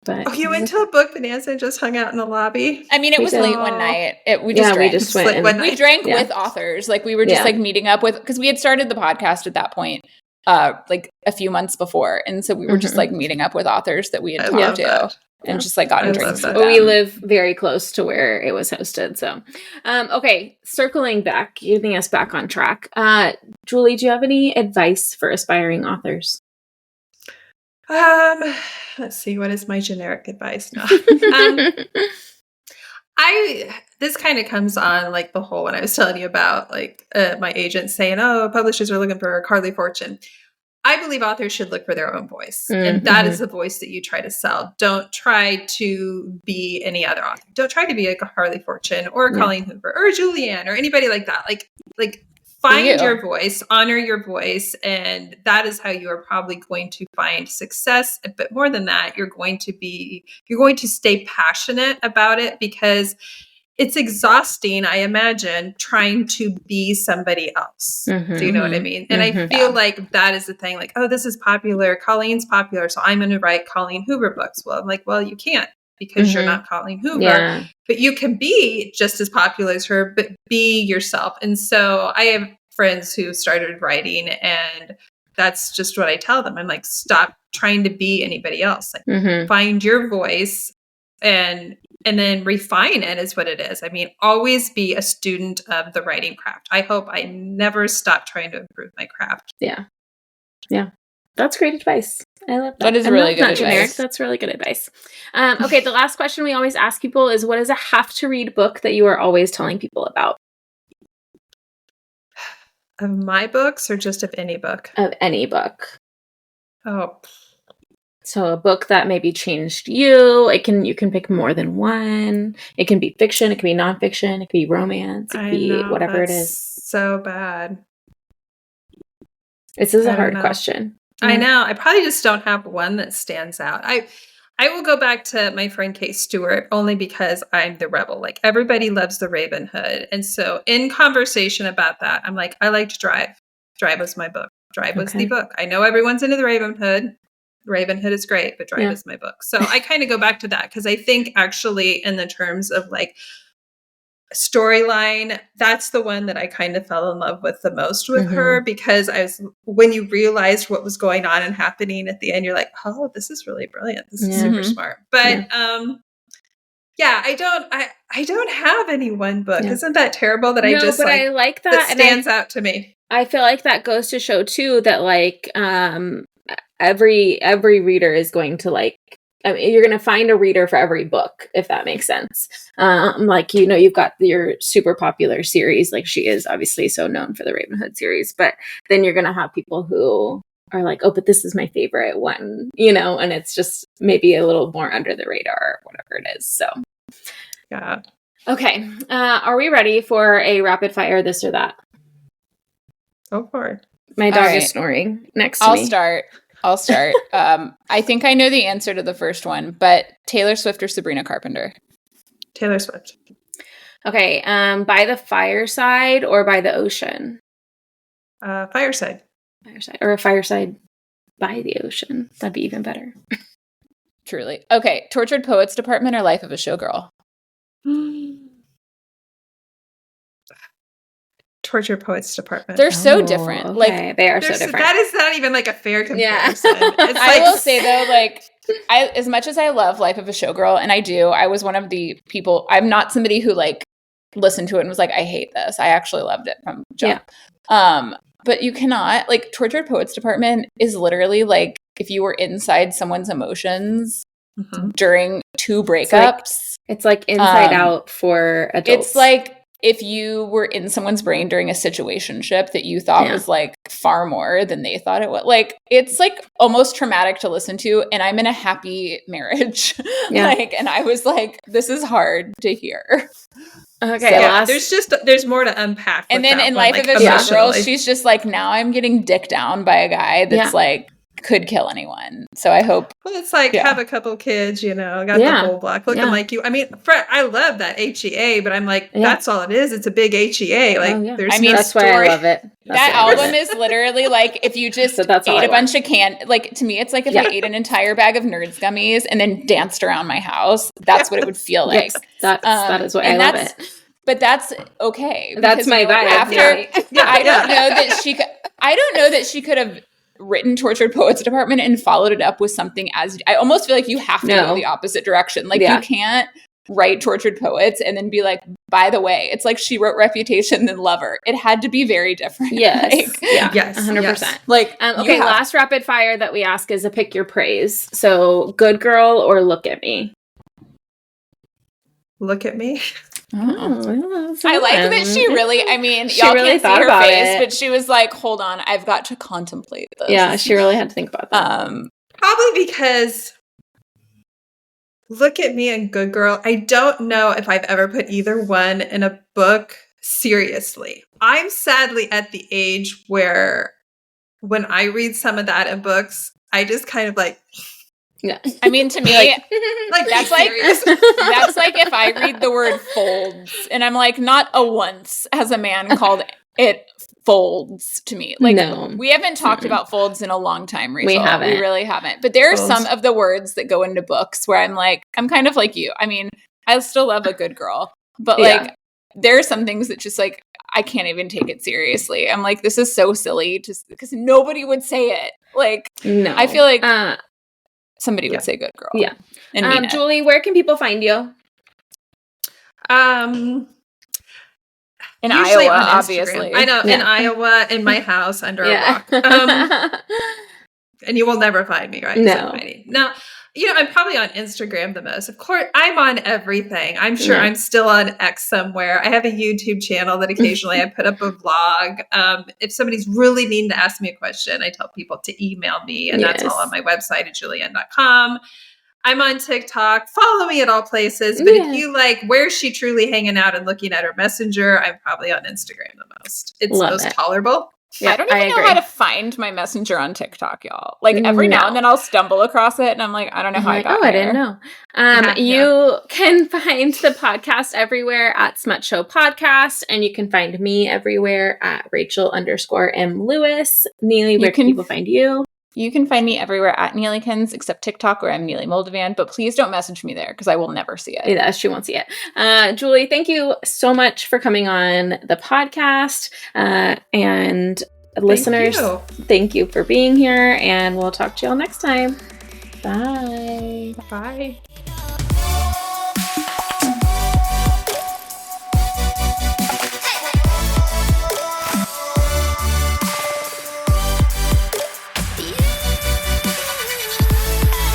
[SPEAKER 3] But you went to a book bonanza and just hung out in the lobby?
[SPEAKER 1] I mean, it was late one night. We just drank. We drank with authors. Like we were just like meeting up with, because we had started the podcast at that point, like a few months before, and so we were just like meeting up with authors that we had talked to. and just like gotten drinks with
[SPEAKER 2] them. We
[SPEAKER 1] them.
[SPEAKER 2] live very close to where it was hosted. So, okay, circling back, getting us back on track. Julie, do you have any advice for aspiring authors?
[SPEAKER 3] Let's see. What is my generic advice? No. This kind of comes on like the whole, when I was telling you about like my agent saying, oh, publishers are looking for a Carly Fortune. I believe authors should look for their own voice. And that is the voice that you try to sell. Don't try to be any other author. Don't try to be like a Harley Fortune or a Colleen Hoover or a Julianne or anybody like that. Like find your voice, honor your voice. And that is how you are probably going to find success. But more than that, you're going to stay passionate about it, because it's exhausting, I imagine, trying to be somebody else. Do you know what I mean? And I feel like that is the thing. Like, oh, this is popular. Colleen's popular, so I'm going to write Colleen Hoover books. Well, I'm like, well, you can't, because you're not Colleen Hoover. Yeah. But you can be just as popular as her, but be yourself. And so I have friends who started writing, and that's just what I tell them. I'm like, stop trying to be anybody else. Like, find your voice and then refine it is what it is. I mean, always be a student of the writing craft. I hope I never stop trying to improve my craft.
[SPEAKER 2] Yeah. Yeah. That's great advice. I love that.
[SPEAKER 1] That is really good advice.
[SPEAKER 2] Generic. That's really good advice. Okay, the last question we always ask people is, what is a have-to-read book that you are always telling people about?
[SPEAKER 3] Of my books, or just of any book?
[SPEAKER 2] Of any book.
[SPEAKER 3] Oh,
[SPEAKER 2] so a book that maybe changed you. You can pick more than one. It can be fiction. It can be nonfiction. It can be romance. It can be whatever it is.
[SPEAKER 3] So bad.
[SPEAKER 2] This is a hard question.
[SPEAKER 3] I know. I probably just don't have one that stands out. I will go back to my friend Kate Stewart, only because I'm the rebel. Like, everybody loves the Raven Hood. And so in conversation about that, I'm like, I liked Drive. Drive was my book. Drive was the book. I know everyone's into the Raven Hood. Raven Hood is great, but Drive is my book. So I kind of go back to that, because I think actually in the terms of like storyline, that's the one that I kind of fell in love with the most with her, because when you realized what was going on and happening at the end, you're like, oh, this is really brilliant. This is super smart. But I don't have any one book. Yeah. Isn't that terrible that I like that stands out to me?
[SPEAKER 2] I feel like that goes to show too that like every reader is going to like, I mean, you're going to find a reader for every book, if that makes sense. Like, you've got your super popular series, like she is obviously so known for the Raven Hood series, but then you're going to have people who are like, oh, but this is my favorite one, and it's just maybe a little more under the radar or whatever it is. So,
[SPEAKER 3] yeah.
[SPEAKER 2] Okay. Are we ready for a rapid fire this or that?
[SPEAKER 3] Go for it.
[SPEAKER 2] My dog is snoring next to me.
[SPEAKER 1] I'll start. I think I know the answer to the first one, but Taylor Swift or Sabrina Carpenter?
[SPEAKER 3] Taylor Swift.
[SPEAKER 2] Okay. By the fireside or by the ocean?
[SPEAKER 3] Fireside.
[SPEAKER 2] Or a fireside by the ocean. That'd be even better.
[SPEAKER 1] Truly. Okay. Tortured Poets Department or Life of a Showgirl?
[SPEAKER 3] Tortured Poets Department.
[SPEAKER 1] They're so different.
[SPEAKER 2] Okay.
[SPEAKER 1] Like,
[SPEAKER 2] they are so different.
[SPEAKER 3] That is not even like a fair comparison.
[SPEAKER 1] Yeah. I will say though, like, as much as I love Life of a Showgirl, and I was one of the people, I'm not somebody who like listened to it and was like, I hate this. I actually loved it from jump. Yeah. But you cannot, like, Tortured Poets Department is literally like if you were inside someone's emotions during two breakups.
[SPEAKER 2] It's like Inside Out for adults.
[SPEAKER 1] It's like if you were in someone's brain during a situationship that you thought was like far more than they thought it was. Like, it's like almost traumatic to listen to. And I'm in a happy marriage. And I was like, this is hard to hear.
[SPEAKER 2] Okay.
[SPEAKER 3] So, there's more to unpack.
[SPEAKER 1] And then in Life of a Showgirl, she's just like, now I'm getting dicked down by a guy that's like, could kill anyone. So I hope.
[SPEAKER 3] Well, it's like have a couple kids, got the whole block looking like you. I mean, I love that HEA, but I'm like, that's all it is. It's a big HEA. Like, there's no
[SPEAKER 2] that's
[SPEAKER 3] story.
[SPEAKER 2] Why I love it.
[SPEAKER 1] That album is literally like if you just ate a bunch of like, to me, it's like if I ate an entire bag of Nerds gummies and then danced around my house. That's what it would feel like.
[SPEAKER 2] That is what I love it.
[SPEAKER 1] But that's okay.
[SPEAKER 2] That's my vibe.
[SPEAKER 1] I don't know that she could have written tortured poets department and followed it up with something I almost feel like you have to go the opposite direction. Like you can't write tortured poets and then be like, by the way, it's like she wrote Reputation then Lover. It had to be very different.
[SPEAKER 2] Yes.
[SPEAKER 1] Like,
[SPEAKER 2] yes. 100%.
[SPEAKER 1] Yes. Like,
[SPEAKER 2] okay, last rapid fire that we ask is a pick your praise. So good girl or look at me.
[SPEAKER 3] Look at me.
[SPEAKER 1] Oh, I like that she really, I mean, y'all really can't see her face, but she was like, hold on, I've got to contemplate this.
[SPEAKER 2] Yeah, she really had to think about that.
[SPEAKER 3] Probably because Look at Me and Good Girl, I don't know if I've ever put either one in a book seriously. I'm sadly at the age where when I read some of that in books, I just kind of like...
[SPEAKER 1] Yeah. I mean, to me, like that's like if I read the word folds and I'm like, not a once has a man called it folds to me. Like we haven't talked about folds in a long time, Rachel. We really haven't. But there are some of the words that go into books where I'm like, I'm kind of like you. I mean, I still love a good girl, but like there are some things that just like I can't even take it seriously. I'm like, this is so silly just because nobody would say it. Like I feel like somebody would say good girl.
[SPEAKER 2] Yeah.
[SPEAKER 1] And
[SPEAKER 2] Julie, where can people find you?
[SPEAKER 1] In Iowa, obviously.
[SPEAKER 3] I know, in Iowa, in my house, under a rock. And you will never find me, right?
[SPEAKER 2] No.
[SPEAKER 3] Now, you know, I'm probably on Instagram the most. Of course, I'm on everything. I'm sure I'm still on X somewhere. I have a YouTube channel that occasionally I put up a vlog. If somebody's really needing to ask me a question, I tell people to email me, and that's all on my website at julienne.com. I'm on TikTok. Follow me at all places. But if you like, where's she truly hanging out and looking at her messenger, I'm probably on Instagram the most. It's most tolerable.
[SPEAKER 1] Yeah, I don't even know how to find my messenger on TikTok, y'all. Like every now and then I'll stumble across it and I'm like, I don't know how I got
[SPEAKER 2] I didn't know. You can find the podcast everywhere at Smut Show Podcast, and you can find me everywhere at Rachel_M Lewis. Neely, where can people find you?
[SPEAKER 1] You can find me everywhere at Neelykins, except TikTok, where I'm Neely Moldovan, but please don't message me there because I will never see it.
[SPEAKER 2] Yeah, she won't see it. Julie, thank you so much for coming on the podcast. And listeners, thank you for being here, and we'll talk to y'all next time. Bye.
[SPEAKER 3] Bye.